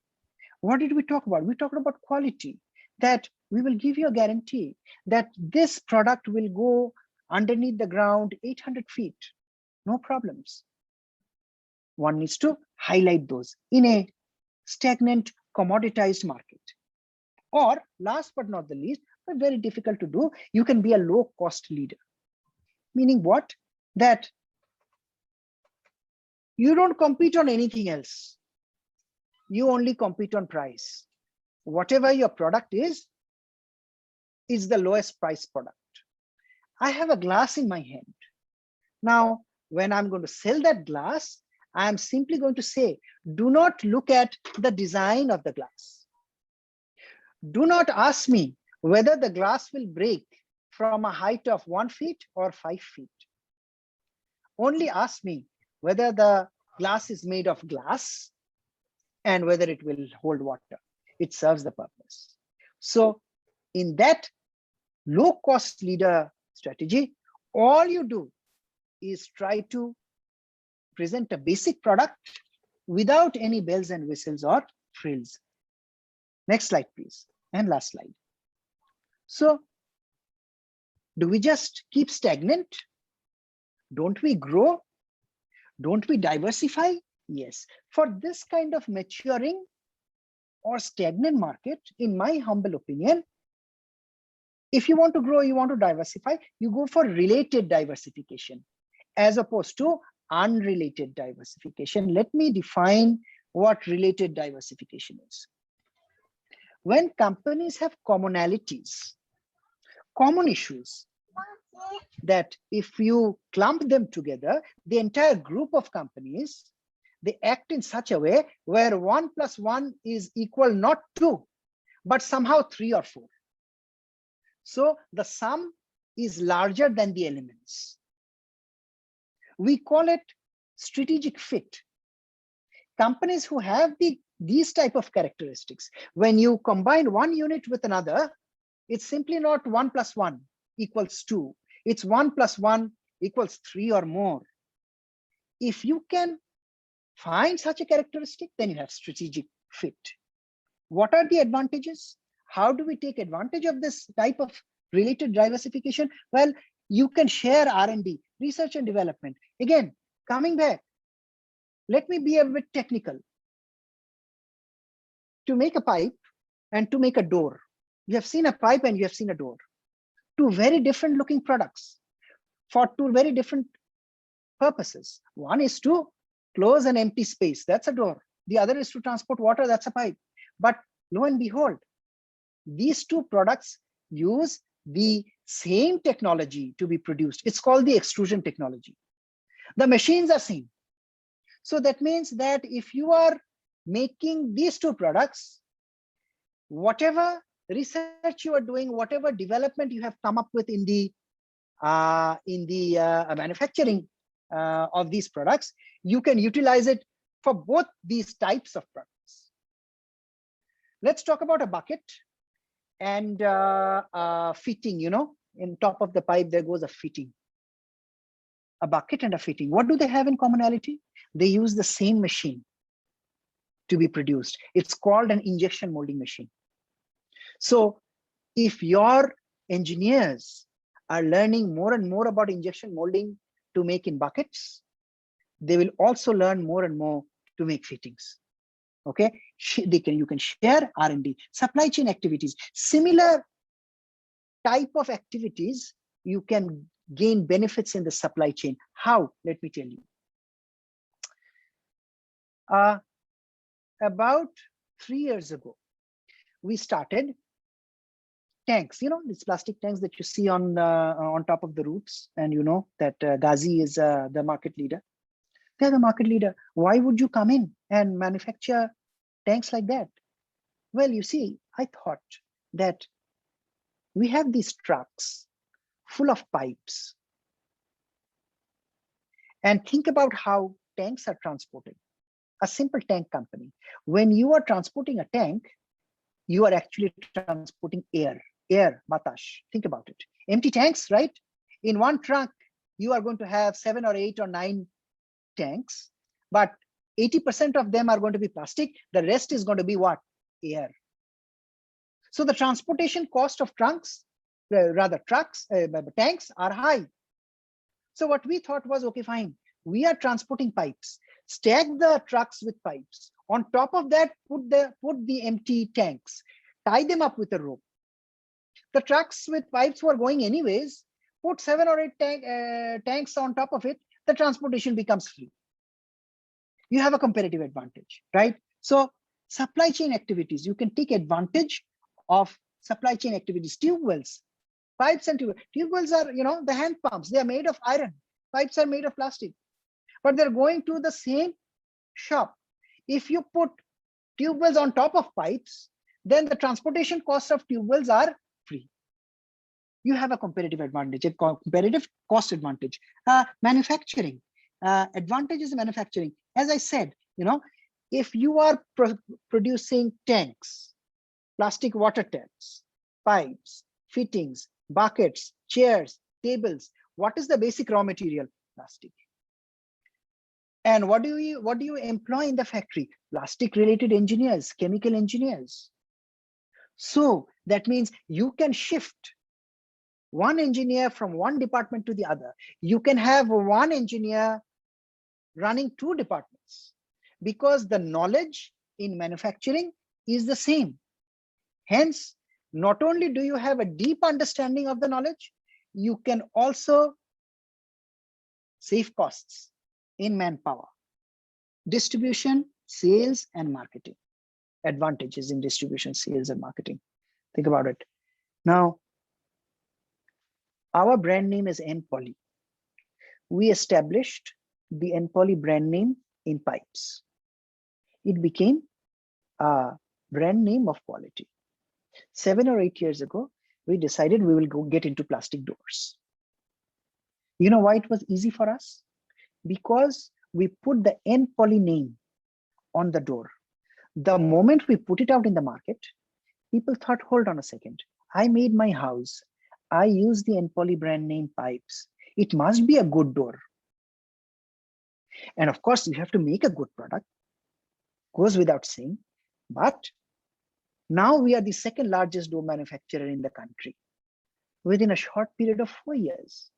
What did we talk about? We talked about quality, that we will give you a guarantee that this product will go underneath the ground 800 feet, no problems. One needs to highlight those in a stagnant, commoditized market. Or last but not the least, but very difficult to do, you can be a low cost leader. Meaning what? That you don't compete on anything else. You only compete on price. Whatever your product is the lowest price product. I have a glass in my hand. Now, when I'm going to sell that glass, I'm simply going to say, do not look at the design of the glass. Do not ask me whether the glass will break from a height of 1 feet or 5 feet. Only ask me whether the glass is made of glass and whether it will hold water. It serves the purpose. So in that low cost leader strategy, all you do is try to present a basic product without any bells and whistles or frills. Next slide, please. And last slide. So do we just keep stagnant? Don't we grow? Don't we diversify? Yes. For this kind of maturing or stagnant market, in my humble opinion, if you want to grow, you want to diversify, you go for related diversification as opposed to unrelated diversification. Let me define what related diversification is. When companies have commonalities, common issues, that if you clump them together, the entire group of companies, they act in such a way where 1 + 1 is equal not 2, but somehow 3 or 4. So the sum is larger than the elements. We call it strategic fit. Companies who have these type of characteristics, when you combine one unit with another, it's simply not 1 + 1 = 2. It's 1 + 1 = 3 or more. If you can find such a characteristic, then you have strategic fit. What are the advantages? How do we take advantage of this type of related diversification? Well, you can share R&D, research and development. Again, coming back, let me be a bit technical. To make a pipe and to make a door, you have seen a pipe and you have seen a door. Two very different looking products for two very different purposes. One is to close an empty space, that's a door. The other is to transport water, that's a pipe. But lo and behold, these two products use the same technology to be produced. It's called the extrusion technology. The machines are same. So that means that if you are making these two products, whatever research you are doing, whatever development you have come up with in the manufacturing of these products, you can utilize it for both these types of products. Let's talk about a bucket and fitting. You know, in top of the pipe there goes a fitting. A bucket and a fitting, what do they have in commonality? They use the same machine to be produced. It's called an injection molding machine. So if your engineers are learning more and more about injection molding to make in buckets, they will also learn more and more to make fittings. Okay, you can share R&D, supply chain activities, similar type of activities. You can gain benefits in the supply chain. How? Let me tell you. About 3 years ago, we started tanks. You know, these plastic tanks that you see on top of the roofs, and you know that Ghazi is the market leader. They're the market leader. Why would you come in and manufacture tanks like that? Well, you see, I thought that we have these trucks full of pipes. And think about how tanks are transported. A simple tank company. When you are transporting a tank, you are actually transporting air, batash. Think about it. Empty tanks, right? In one truck, you are going to have 7 or 8 or 9 tanks, but 80% of them are going to be plastic. The rest is going to be what? Air. So the transportation cost of tanks are high. So what we thought was, okay, fine, we are transporting pipes. stack the trucks with pipes. On top of that, put the empty tanks, tie them up with a rope. The trucks with pipes were going anyways, put 7 or 8 tanks on top of it, the transportation becomes free. You have a competitive advantage, right? So supply chain activities, you can take advantage of supply chain activities. Tube wells, pipes and tube wells are, the hand pumps. They are made of iron. Pipes are made of plastic, but they're going to the same shop. If you put tube wells on top of pipes, then the transportation costs of tube wells are free. You have a competitive advantage, a competitive cost advantage. Manufacturing, advantages of manufacturing. As I said, if you are producing tanks, plastic water tanks, pipes, fittings, buckets, chairs, tables, what is the basic raw material? Plastic. And what do you employ in the factory? Plastic related engineers, chemical engineers. So that means you can shift one engineer from one department to the other. You can have one engineer running 2 departments because the knowledge in manufacturing is the same. Hence, not only do you have a deep understanding of the knowledge, you can also save costs in manpower. Distribution, sales, and marketing. Advantages in distribution, sales, and marketing. Think about it. Now, our brand name is N-Poly. We established the N-Poly brand name in pipes. It became a brand name of quality. 7 or 8 years ago, we decided we will go get into plastic doors. You know why it was easy for us? Because we put the N-Poly name on the door. The moment we put it out in the market, people thought, hold on a second, I made my house. I use the N-Poly brand name pipes. It must be a good door. And of course, you have to make a good product. Goes without saying. But now we are the 2nd largest door manufacturer in the country within a short period of 4 years.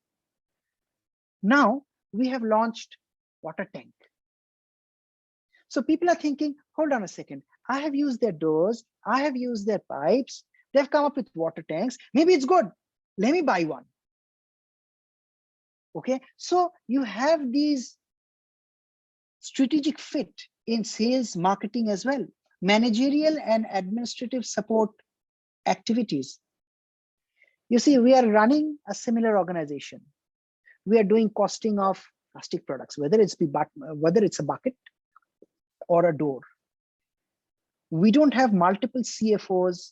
Now we have launched water tank. So people are thinking, hold on a second, I have used their doors, I have used their pipes, they've come up with water tanks, maybe it's good, let me buy one. Okay, so you have these strategic fit in sales, marketing as well, managerial and administrative support activities. You see, we are running a similar organization. We are doing costing of plastic products, whether it's a bucket or a door. We don't have multiple CFOs,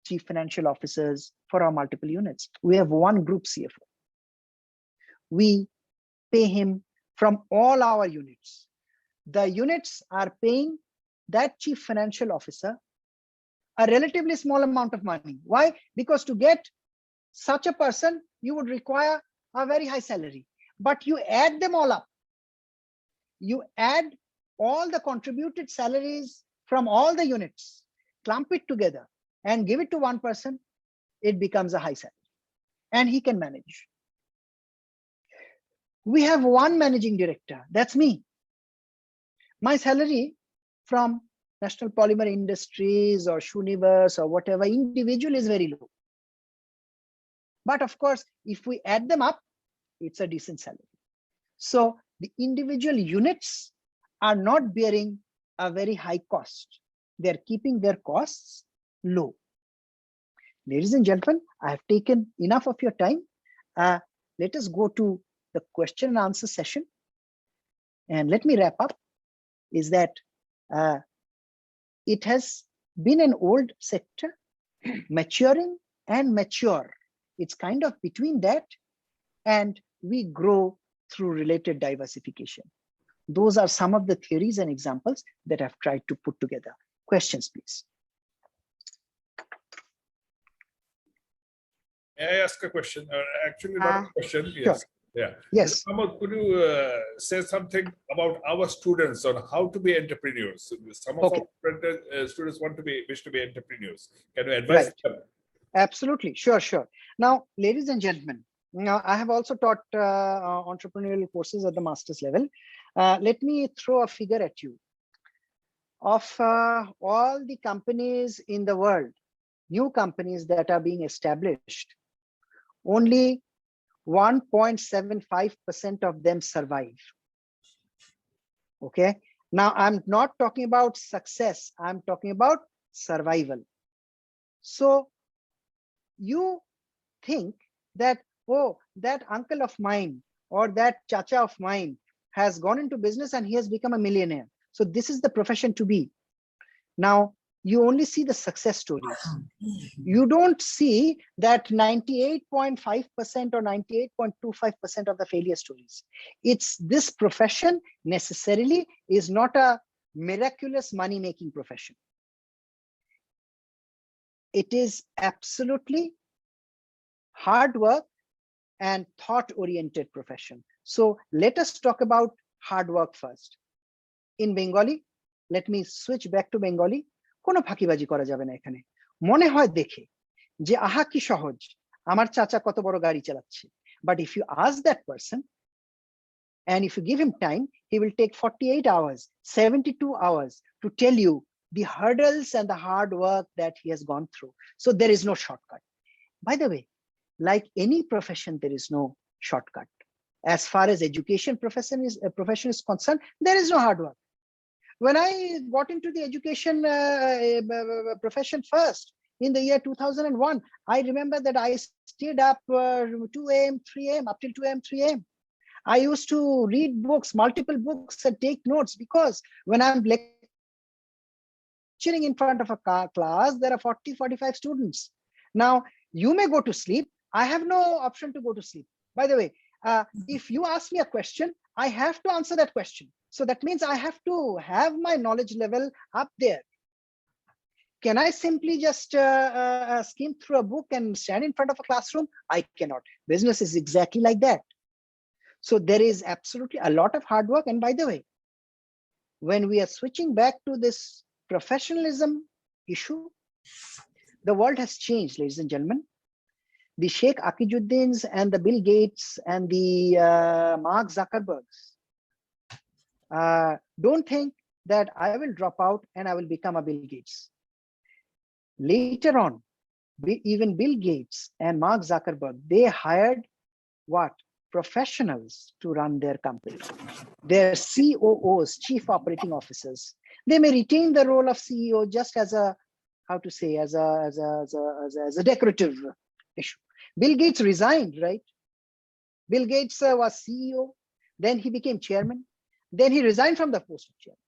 chief financial officers, for our multiple units. We have one group CFO. We pay him from all our units. The units are paying that chief financial officer a relatively small amount of money. Why? Because to get such a person, you would require a very high salary. But you add them all up. You add all the contributed salaries from all the units, clump it together and give it to one person, it becomes a high salary. And he can manage. We have one managing director, that's me. My salary from National Polymer Industries or Shuniverse or whatever individual is very low. But of course, if we add them up, it's a decent salary. So the individual units are not bearing a very high cost. They're keeping their costs low. Ladies and gentlemen, I have taken enough of your time. Let us go to the question and answer session. And let me wrap up, is that it has been an old sector, maturing and mature. It's kind of between that, and we grow through related diversification. Those are some of the theories and examples that I've tried to put together. Questions, please. May I ask a question? Actually, not a question. Yes. Sure. Yeah. Yes. Could you say something about our students on how to be entrepreneurs? Some of our students wish to be entrepreneurs. Can you advise them? Absolutely. Sure. Now, ladies and gentlemen, now I have also taught entrepreneurial courses at the master's level. Let me throw a figure at you. Of all the companies in the world, new companies that are being established, only 1.75% of them survive. Okay. Now, I'm not talking about success. I'm talking about survival. So you think that, oh, that uncle of mine or that chacha of mine has gone into business and he has become a millionaire. So this is the profession to be. Now, you only see the success stories. You don't see that 98.5% or 98.25% of the failure stories. It's this profession necessarily is not a miraculous money-making profession. It is absolutely hard work and thought-oriented profession. So let us talk about hard work first. In Bengali, let me switch back to Bengali. কোনো ফাঁকিবাজি করা যাবে না এখানে। মনে হয় দেখে যে আহা কি সহজ, আমার চাচা কত বড় গাড়ি চালাচ্ছে। But if you ask that person and if you give him time, he will take 48 hours, 72 hours to tell you the hurdles and the hard work that he has gone through. So there is no shortcut. By the way, like any profession, there is no shortcut. As far as education profession is concerned, there is no hard work. When I got into the education profession first in the year 2001, I remember that I stayed up 2 a.m., 3 a.m., up till 2 a.m., 3 a.m. I used to read books, multiple books, and take notes, because when I'm lecturing in front of a class, there are 40, 45 students. Now, you may go to sleep. I have no option to go to sleep. By the way, if you ask me a question, I have to answer that question. So that means I have to have my knowledge level up there. Can I simply just skim through a book and stand in front of a classroom? I cannot. Business is exactly like that. So there is absolutely a lot of hard work. And by the way, when we are switching back to this professionalism issue, the world has changed, ladies and gentlemen. The Sheikh Akijuddins and the Bill Gates and the Mark Zuckerbergs don't think that I will drop out and I will become a Bill Gates. Later on, even Bill Gates and Mark Zuckerberg, they hired what? Professionals to run their company. Their COOs, chief operating officers. They may retain the role of CEO just as a, how to say, as a decorative issue. Bill Gates resigned, right? Bill Gates was CEO, then he became chairman, then he resigned from the post of chairman,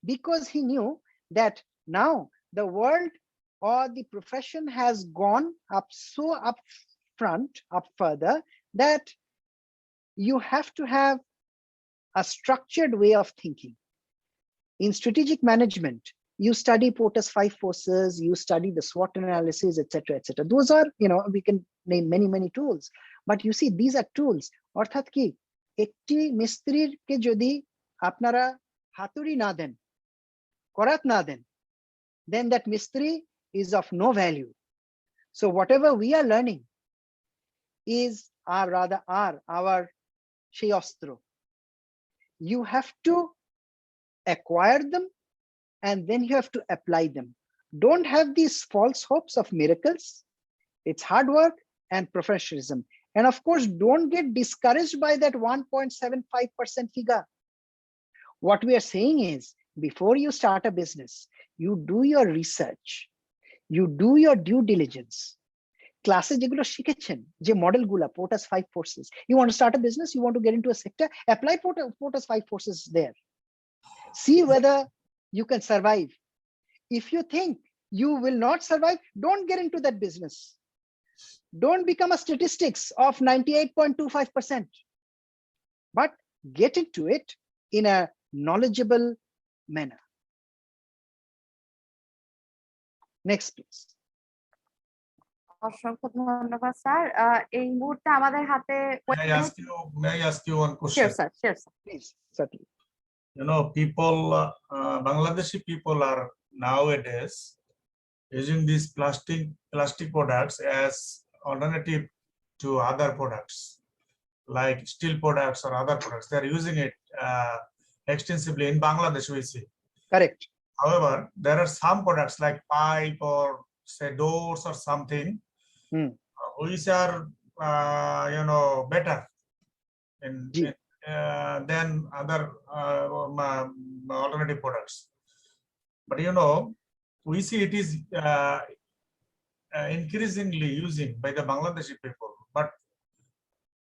because he knew that now the world or the profession has gone up so up front, up further, that you have to have a structured way of thinking. In strategic management, you study Porter's 5 forces, you study the SWOT analysis, etc., etc. Those are, we can name many tools, but you see, these are tools. অর্থাৎ কি, একটি মিস্ত্রির কে যদি আপনারা হাতুড়ি না দেন, করাত না দেন, then that mistri is of no value. So whatever we are learning is our সেই অস্ত্র. You have to acquire them, and then you have to apply them. Don't have these false hopes of miracles. It's hard work and professionalism. And of course, don't get discouraged by that 1.75% figure. What we are saying is, before you start a business, you do your research, you do your due diligence. Class যেগুলো শিখেছেন, যে model গুলা, Porter's 5 forces. You want to start a business, you want to get into a sector, apply Porter's 5 forces there. See whether you can survive. If you think you will not survive, don't get into that business. Don't become a statistics of 98.25%, but get into it in a knowledgeable manner. Next, please. অসংখ্য ধন্যবাদ sir. এই মুহূর্তে আমাদের হাতে May I ask you one question? Sure, sir. Please, certainly. People, Bangladeshi people are nowadays using these plastic products as alternative to other products. like steel products or other products. They're using it extensively in Bangladesh, we see. Correct. However, there are some products like pipe or say doors or something, which are better than other alternative products. But we see it is increasingly using by the Bangladeshi people. But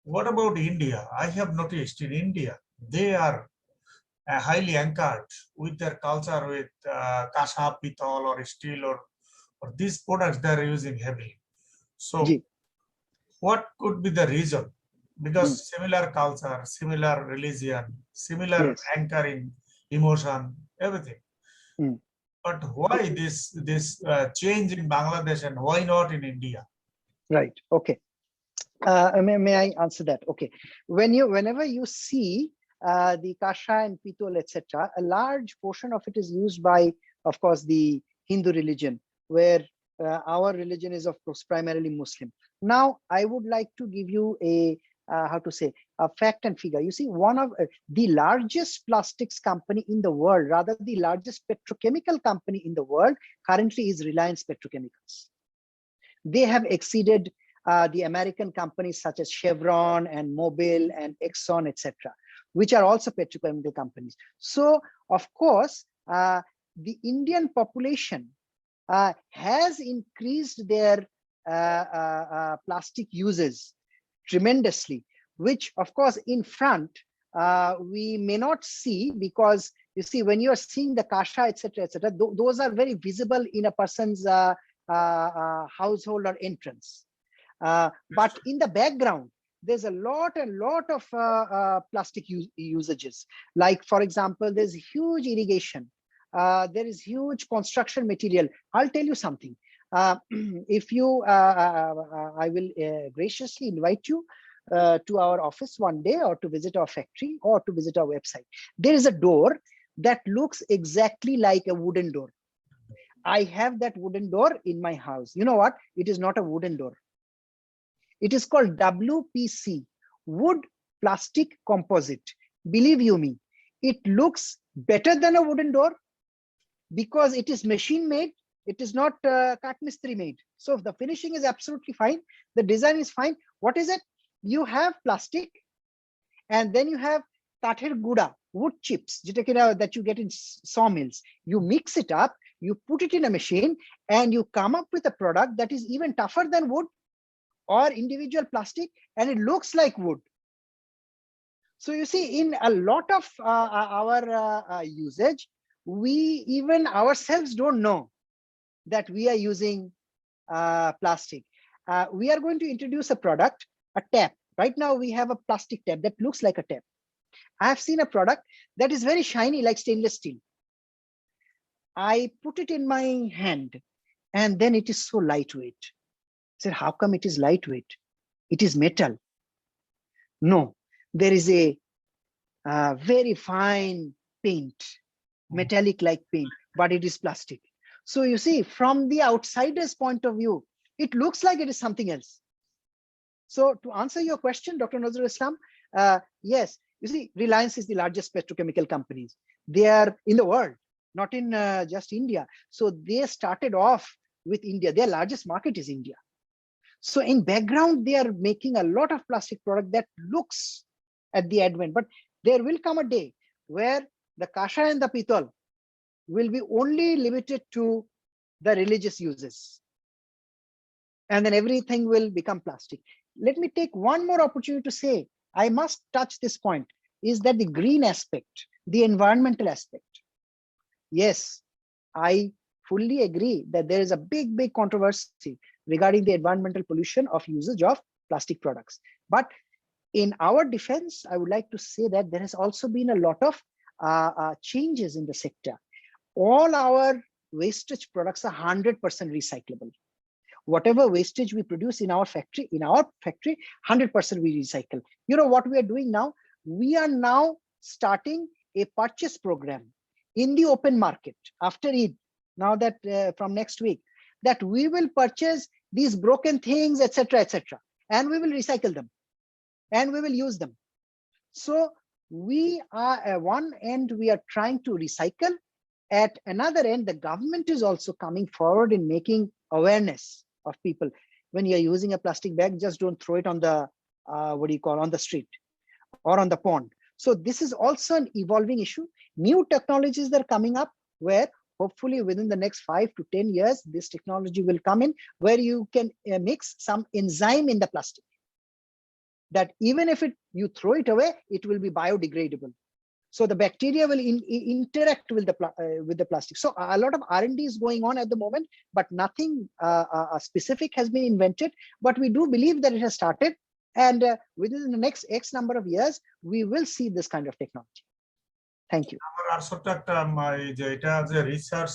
what about India? I have noticed in India, they are highly anchored with their culture, with kasha, pitol, or steel, or these products they are using heavily. So, what could be the reason? Because similar culture, similar religion, similar anchoring, emotion, everything. But why this change in Bangladesh and why not in India? Right. Okay. May I answer that? Okay. Whenever you see the kasha and pitol, etc., a large portion of it is used by, of course, the Hindu religion, where our religion is, of course, primarily Muslim. Now, I would like to give you a a fact and figure. You see, one of the largest plastics company in the world, rather the largest petrochemical company in the world, currently is Reliance Petrochemicals. They have exceeded the American companies such as Chevron and Mobil and Exxon, etc., which are also petrochemical companies. So, of course, the Indian population has increased their plastic uses tremendously, which, of course, in front we may not see, because you see, when you are seeing the kasha, etc., those are very visible in a person's household or entrance. But in the background, there's a lot of plastic usages. Like, for example, there's huge irrigation. There is huge construction material. I'll tell you something. If you, I will graciously invite you to our office one day, or to visit our factory, or to visit our website. There is a door that looks exactly like a wooden door. I have that wooden door in my house. You know what? It is not a wooden door. It is called WPC, wood plastic composite. Believe you me, it looks better than a wooden door because it is machine made. It is not kat mistri made. So the finishing is absolutely fine. The design is fine. What is it? You have plastic, and then you have kathir guda, wood chips that you get in sawmills. You mix it up, you put it in a machine, and you come up with a product that is even tougher than wood or individual plastic, and it looks like wood. So you see, in a lot of our usage, we even ourselves don't know that we are using plastic. We are going to introduce a product, a tap. Right now we have a plastic tap that looks like a tap. I have seen a product that is very shiny, like stainless steel. I put it in my hand, and then it is so lightweight. I said, how come it is lightweight? It is metal. No, there is a very fine paint, metallic like paint, but it is plastic. So you see, from the outsider's point of view, it looks like it is something else. So to answer your question, Dr. Nazrul Islam, yes, you see, Reliance is the largest petrochemical companies. They are in the world, not in just India. So they started off with India. Their largest market is India. So in background, they are making a lot of plastic product that looks at the advent. But there will come a day where the kasha and the pitol will be only limited to the religious uses. And then everything will become plastic. Let me take one more opportunity to say, I must touch this point, is that the green aspect, the environmental aspect. Yes, I fully agree that there is a big controversy regarding the environmental pollution of usage of plastic products. But in our defense, I would like to say that there has also been a lot of changes in the sector. All our wastage products are 100% recyclable. Whatever wastage we produce in our factory, 100% we recycle. You know what we are doing now? We are now starting a purchase program in the open market after Eid, now that from next week, that we will purchase these broken things, etc., and we will recycle them. and we will use them. So we are at one end, we are trying to recycle. At another end, the government is also coming forward in making awareness of people. When you're using a plastic bag, just don't throw it on the on the street or on the pond. So this is also an evolving issue. New technologies that are coming up, where hopefully within the next 5 to 10 years, this technology will come in, where you can mix some enzyme in the plastic, that even if you throw it away, it will be biodegradable. So the bacteria will interact with the plastic. So a lot of R&D is going on at the moment, but nothing specific has been invented. But we do believe that it has started, and within the next X number of years, we will see this kind of technology. Thank you. আর ছোট্ট একটা যে এটা যে research,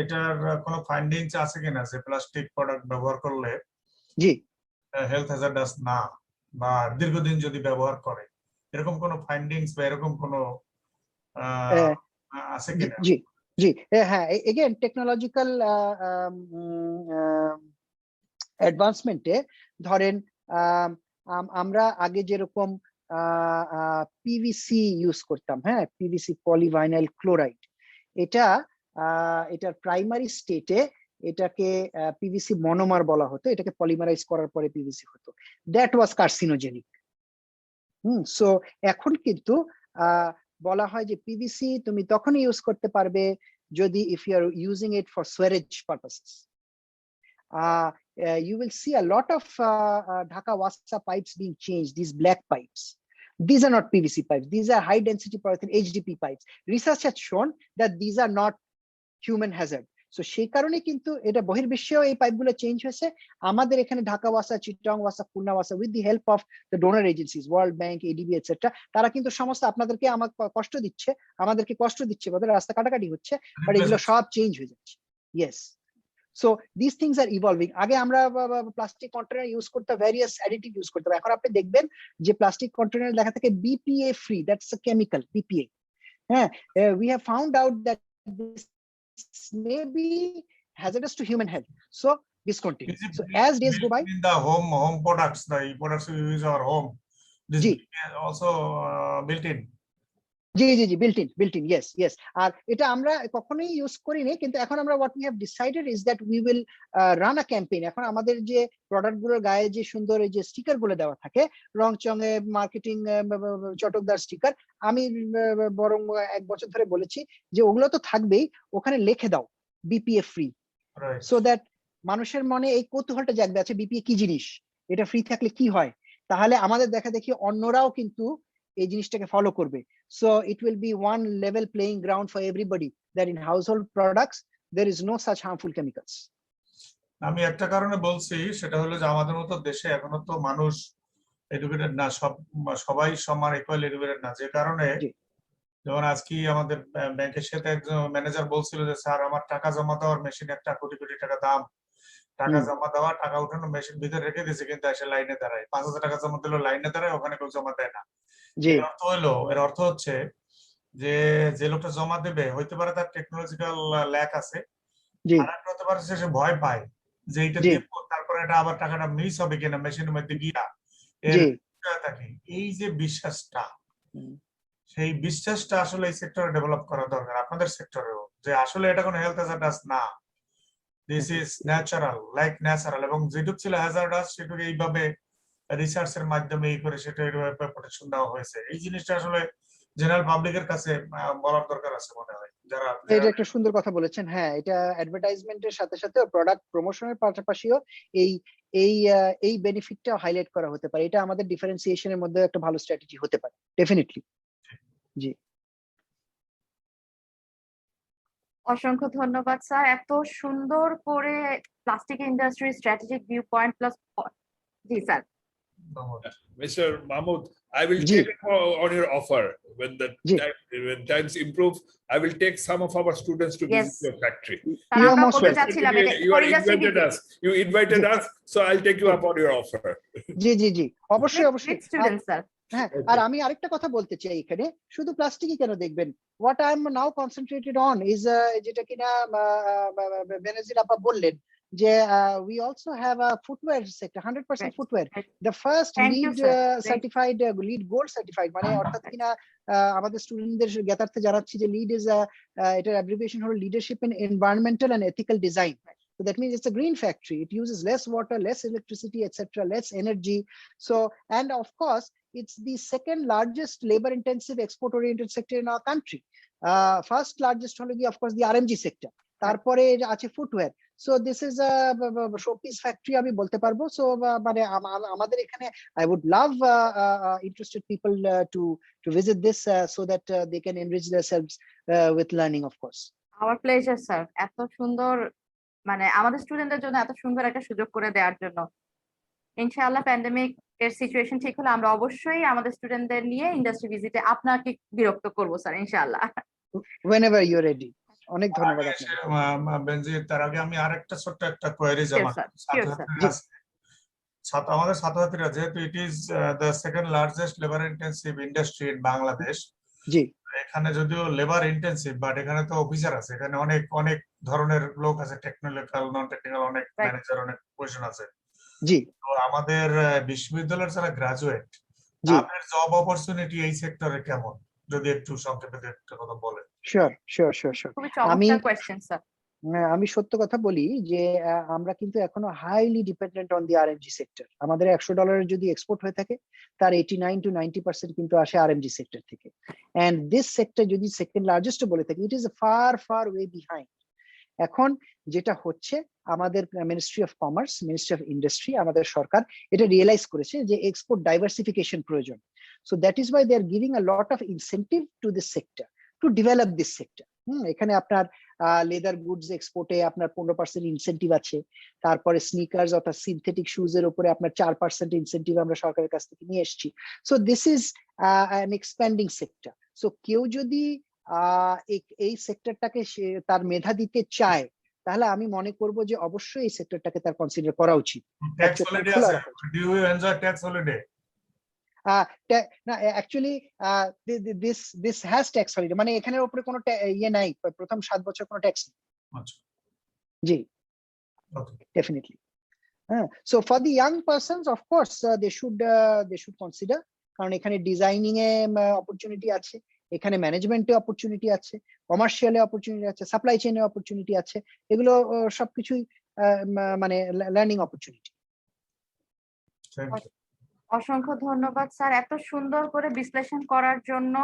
এটার কোনো findings আছে কিনা যে প্লাস্টিক প্রোডাক্ট ব্যবহার করলে জি হেলথ হ্যাজার্ডাস না, বা দীর্ঘদিন যদি ব্যবহার করে, এরকম কোনো ফাইন্ডিংস বা এরকম কোনো আছে কিনা? জি জি হ্যাঁ, এগেন টেকনোলজিক্যাল অ্যাডভান্সমেন্টে ধরেন আমরা আগে যেরকম পিভিসি ইউজ করতাম, হ্যাঁ, পিভিসি পলিভাইনাইল ক্লোরাইড, এটার প্রাইমারি স্টেটে এটাকে পিভিসি মনোমার বলা হতো, এটাকে পলিমারাইজ করার পরে পিভিসি হতো, দ্যাট ওয়াজ কার্সিনোজেনিক। সো এখন কিন্তু বলা হয় যে পিভিসি তুমি তখনই ইউজ করতে পারবে যদি if you are using it for sewerage purposes. You will see a lot of Dhaka Wasa pipes being changed, these black pipes. These are not PVC pipes. These are high density polyethylene HDP pipes. Research has shown that these are not human hazard. So সেই কারণে কিন্তু এটা বহির্বিশ্বেও এই পাইপগুলো change হয়েছে। আমাদের এখানে ঢাকা ওয়াসা, চিটাং ওয়াসা, খুলনা ওয়াসা with the help of the donor agencies, world bank, ADB etcetera, তারা কিন্তু সমস্ত আপনাদেরকে আমাদেরকে কষ্ট দিচ্ছে, ওদের রাস্তা কাটাকাটি হচ্ছে, বাট এগুলো সব চেঞ্জ হয়ে যাচ্ছে। Yes, so this things are evolving. আগে আমরা প্লাস্টিক কন্টেনার ইউজ করতাম, ভ্যারিয়াস অ্যাডিটিভ ইউজ করতাম, এখন আপনি দেখবেন যে প্লাস্টিক কন্টেনার লেখা থাকে BPA free, that's a chemical BPA. হ্যাঁ, we have found out that this may be hazardous to human health, so discontinue. So as days go by, in the home products, the products we use our home, this is also built in. G G G, built in, yes. আর এটা আমরা কখনোই use করিনি, কিন্তু এখন আমরা what we have decided is that we will run a campaign. এখন আমাদের যে প্রোডাক্ট গুলোর গায়ে যে সুন্দর এই যে স্টিকার গুলো দেওয়া থাকে, রং চঙে মার্কেটিং চটকদার স্টিকার, আমি বরং 1 বছর ধরে বলেছি যে ওগুলো তো থাকবেই, ওখানে লিখে দাও বিপিএ ফ্রি, সো দ্যাট মানুষের মনে এই কৌতূহলটা জাগবে, আছে বিপিএ কি জিনিস, এটা ফ্রি থাকলে কি হয়, তাহলে আমাদের দেখা দেখি অন্যরাও কিন্তু এই জিনিসটাকে ফলো করবে। So it will be one level playing ground for everybody, that in household products there is no such harmful chemicals. আমি একটা কারণে বলছি, সেটা হলো যে আমাদের মতো দেশে এখনো তো মানুষ এডুকেটেড না, সবাই সমান ইকুয়াল এডুকেটেড না, যে কারণে যেমন আজকে আমাদের ব্যাংকের সাথে একজন ম্যানেজার বলছিল যে স্যার আমার টাকা জমা দেওয়ার মেশিন একটা কোটি কোটি টাকা দাম, টাকা জমা দেওয়া টাকা উঠানো মেশিন ভিতরে রেখে দিয়েছে, কিন্তু এসে লাইনে দাঁড়ায়, 5,000 টাকা জমা দিল, লাইনে দাঁড়ায়, ওখানে কেউ জমা দেয় না। এর অর্থ হচ্ছে যে লোকটা জমা দেবে, হইতে পারে তার টেকনোলজিক্যাল ল্যাক আছে, আর হতে পারে সে ভয় পায় যে এটা দেব, তারপরে এটা আবার টাকাটা মিস হবে কিনা মেশিনের মধ্যে গিয়া, এই যে বিশ্বাসটা, সেই বিশ্বাসটা আসলে এই সেক্টরে ডেভেলপ করা দরকার, আপনাদের সেক্টরেও, যে আসলে এটা কোনো হেলথ হ্যাজার্ডাস না, this is natural, like natural, এবং যেটুক ছিল হ্যাজার্ডাস সেটুকু এইভাবে রিসার্চের মাধ্যমে এই করে সেটা এইভাবে প্রোটেকশন দেওয়া হয়েছে। এই জিনিসটা আসলে জেনারেল পাবলিকের কাছে বলার দরকার আছে মনে হয়। যারা এটা একটা সুন্দর কথা বলেছেন, হ্যাঁ, এটা অ্যাডভার্টাইজমেন্টের সাথে সাথে প্রোডাক্ট প্রমোশনের পাশাপাশিও এই বেনিফিটটা হাইলাইট করা হতে পারে, এটা আমাদের ডিফারেন্সিয়েশনের মধ্যে একটা ভালো স্ট্র্যাটেজি হতে পারে ডেফিনেটলি। জি, অসংখ্য ধন্যবাদ স্যার, এত সুন্দর করে plastic industry strategic view point plus. G sir. Mr. Mahmood, I will take on your offer when times improve. I will take some of our students to visit your factory. You invited us, so I'll take you up on your offer. জি, অবশ্যই। হ্যাঁ, আর আমি আরেকটা কথা বলতে চাই, এখানে শুধু প্লাস্টিকই কেন দেখবেন, what I am now concentrated on is যেটা কিনা বেনজির আপা বললেন we also have a footwear sector, 100% Right. footwear. Right. The first Thank you, LEED sir. Great. certified, LEED gold certified, মানে অর্থাৎ কিনা আমাদের স্টুডেন্টদের জ্ঞাতার্থে জানাচ্ছি যে LEED is এটার abbreviation হলো leadership in environmental and ethical design. So that means it's a green factory. It uses less water, less electricity, etc., less energy. So, and of course, it's the second largest labor-intensive export-oriented sector in our country. First largest হলো কি, of course, the RMG sector. তারপরে আছে footwear. So this is a showpiece factory আমি বলতে পারবো. So মানে আমাদের এখানে I would love interested people to visit this so that they can enrich themselves with learning, of course. Our pleasure, sir. এত সুন্দর, মানে আমাদের স্টুডেন্টদের জন্য এত সুন্দর একটা সুযোগ করে দেওয়ার জন্য। ইনশাআল্লাহ প্যান্ডেমিক এর সিচুয়েশন ঠিক হলে আমরা অবশ্যই আমাদের স্টুডেন্টদের নিয়ে ইন্ডাস্ট্রি ভিজিটে আপনাকে বিরক্ত করব স্যার, ইনশাআল্লাহ। Whenever you're ready. অনেক ধন্যবাদ আপনাকে। বেনজির, তার আগে আমি আরেকটা ছোট্ট একটা কোয়েরি জানাবো আমাদের ছাত্রছাত্রীরা, যেহেতু it is the second largest labour intensive industry in Bangladesh. জি, এখানে যদিও লেবার ইন্টেন্সিভ, বাট এখানে তো অফিসার আছে, এখানে অনেক অনেক ধরনের লোক আছে, টেকনিক্যাল, নন টেকনিক্যাল, অনেক ম্যানেজার, অনেক পজিশন আছে। জি, তো আমাদের বিশ্ববিদ্যালয়ের যারা গ্রাজুয়েট, আপনার জব অপরচুনিটি এই সেক্টরে কেমন, যদি একটু সংক্ষেপে একটা কথা বলেন। শিওর। আমি সত্য কথা বলি যে আমরা কিন্তু এখনো highly dependent on the RMG sector. আমাদের $100 যদি এক্সপোর্ট হয়ে থাকে, তার 89 to 90% কিন্তু আসে আরএমজি সেক্টর থেকে। এন্ড দিস সেক্টর যদি সেকেন্ড লার্জেস্ট বলে থাকি, it is far way behind. এখন যেটা হচ্ছে, আমাদের Ministry of Commerce, Ministry of Industry, আমাদের সরকার এটা রিয়েলাইজ করেছে যে এক্সপোর্ট ডাইভার্সিফিকেশন প্রয়োজন। So that is why they are giving a lot of incentive to this sector to develop this sector. এখানে আপনার লেদার গুডস এক্সপোর্টে আপনার 15% ইনসেন্টিভ আছে। তারপরে স্নিকার্স অর্থাৎ সিনথেটিক শুজ এর উপরে আপনার 4% ইনসেন্টিভ আমরা সরকারের কাছ থেকে নিয়ে এসেছি। So this is an expanding sector. So কেউ যদি এই সেক্টরটাকে তার মেধা দিতে চায়, তাহলে আমি মনে করব যে অবশ্যই এই সেক্টরটাকে তার কনসিডার করা উচিত। ট্যাক্স হলিডে আছে, do you enjoy tax holiday? না, actually this has tax holiday, মানে এখানের উপরে কোনো ইয়ে নাই, প্রথম 7 বছর কোনো ট্যাক্স নেই। জি, definitely. So for the young persons, of course they should consider, কারণ এখানে ডিজাইনিং এ অপরচুনিটি আছে, এখানে ম্যানেজমেন্টে অপরচুনিটি আছে, কমার্শিয়ালে অপরচুনিটি আছে, সাপ্লাই চেইনে অপরচুনিটি আছে। এগুলো সবকিছুই মানে লার্নিং অপরচুনিটি। অসংখ্য ধন্যবাদ স্যার এত সুন্দর করে বিশ্লেষণ করার জন্য।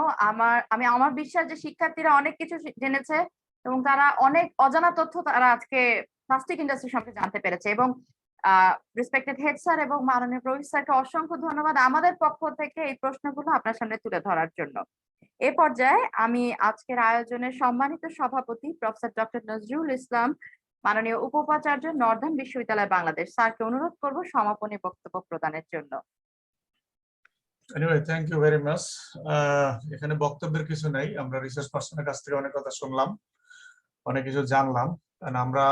আমার বিশ্বাস যে শিক্ষার্থীরা অনেক কিছু জেনেছে এবং তারা অনেক অজানা তথ্য তারা আজকে প্লাস্টিক ইন্ডাস্ট্রি সম্পর্কে জানতে পেরেছে। এবং রেসপেক্টেড হেড স্যার এবং মাননীয় প্রফেসর স্যারকে অসংখ্য ধন্যবাদ আমাদের পক্ষ থেকে এই প্রশ্নগুলো আপনার সামনে তুলে ধরার জন্য। এ পর্যায়ে আমি আজকের আয়োজনের সম্মানিত সভাপতি প্রফেসর ডক্টর নজরুল ইসলাম, মাননীয় উপাচার্য, নর্দার্ন বিশ্ববিদ্যালয় বাংলাদেশ, স্যারকে অনুরোধ করব সমাপনী বক্তব্য প্রদানের জন্য। Anyway, thank you very much. এখানে বক্তব্যের কিছু নাই, আমরা রিসার্চ পার্সনের কাছ থেকে অনেক কথা শুনলাম, অনেক কিছু জানলাম। আমরা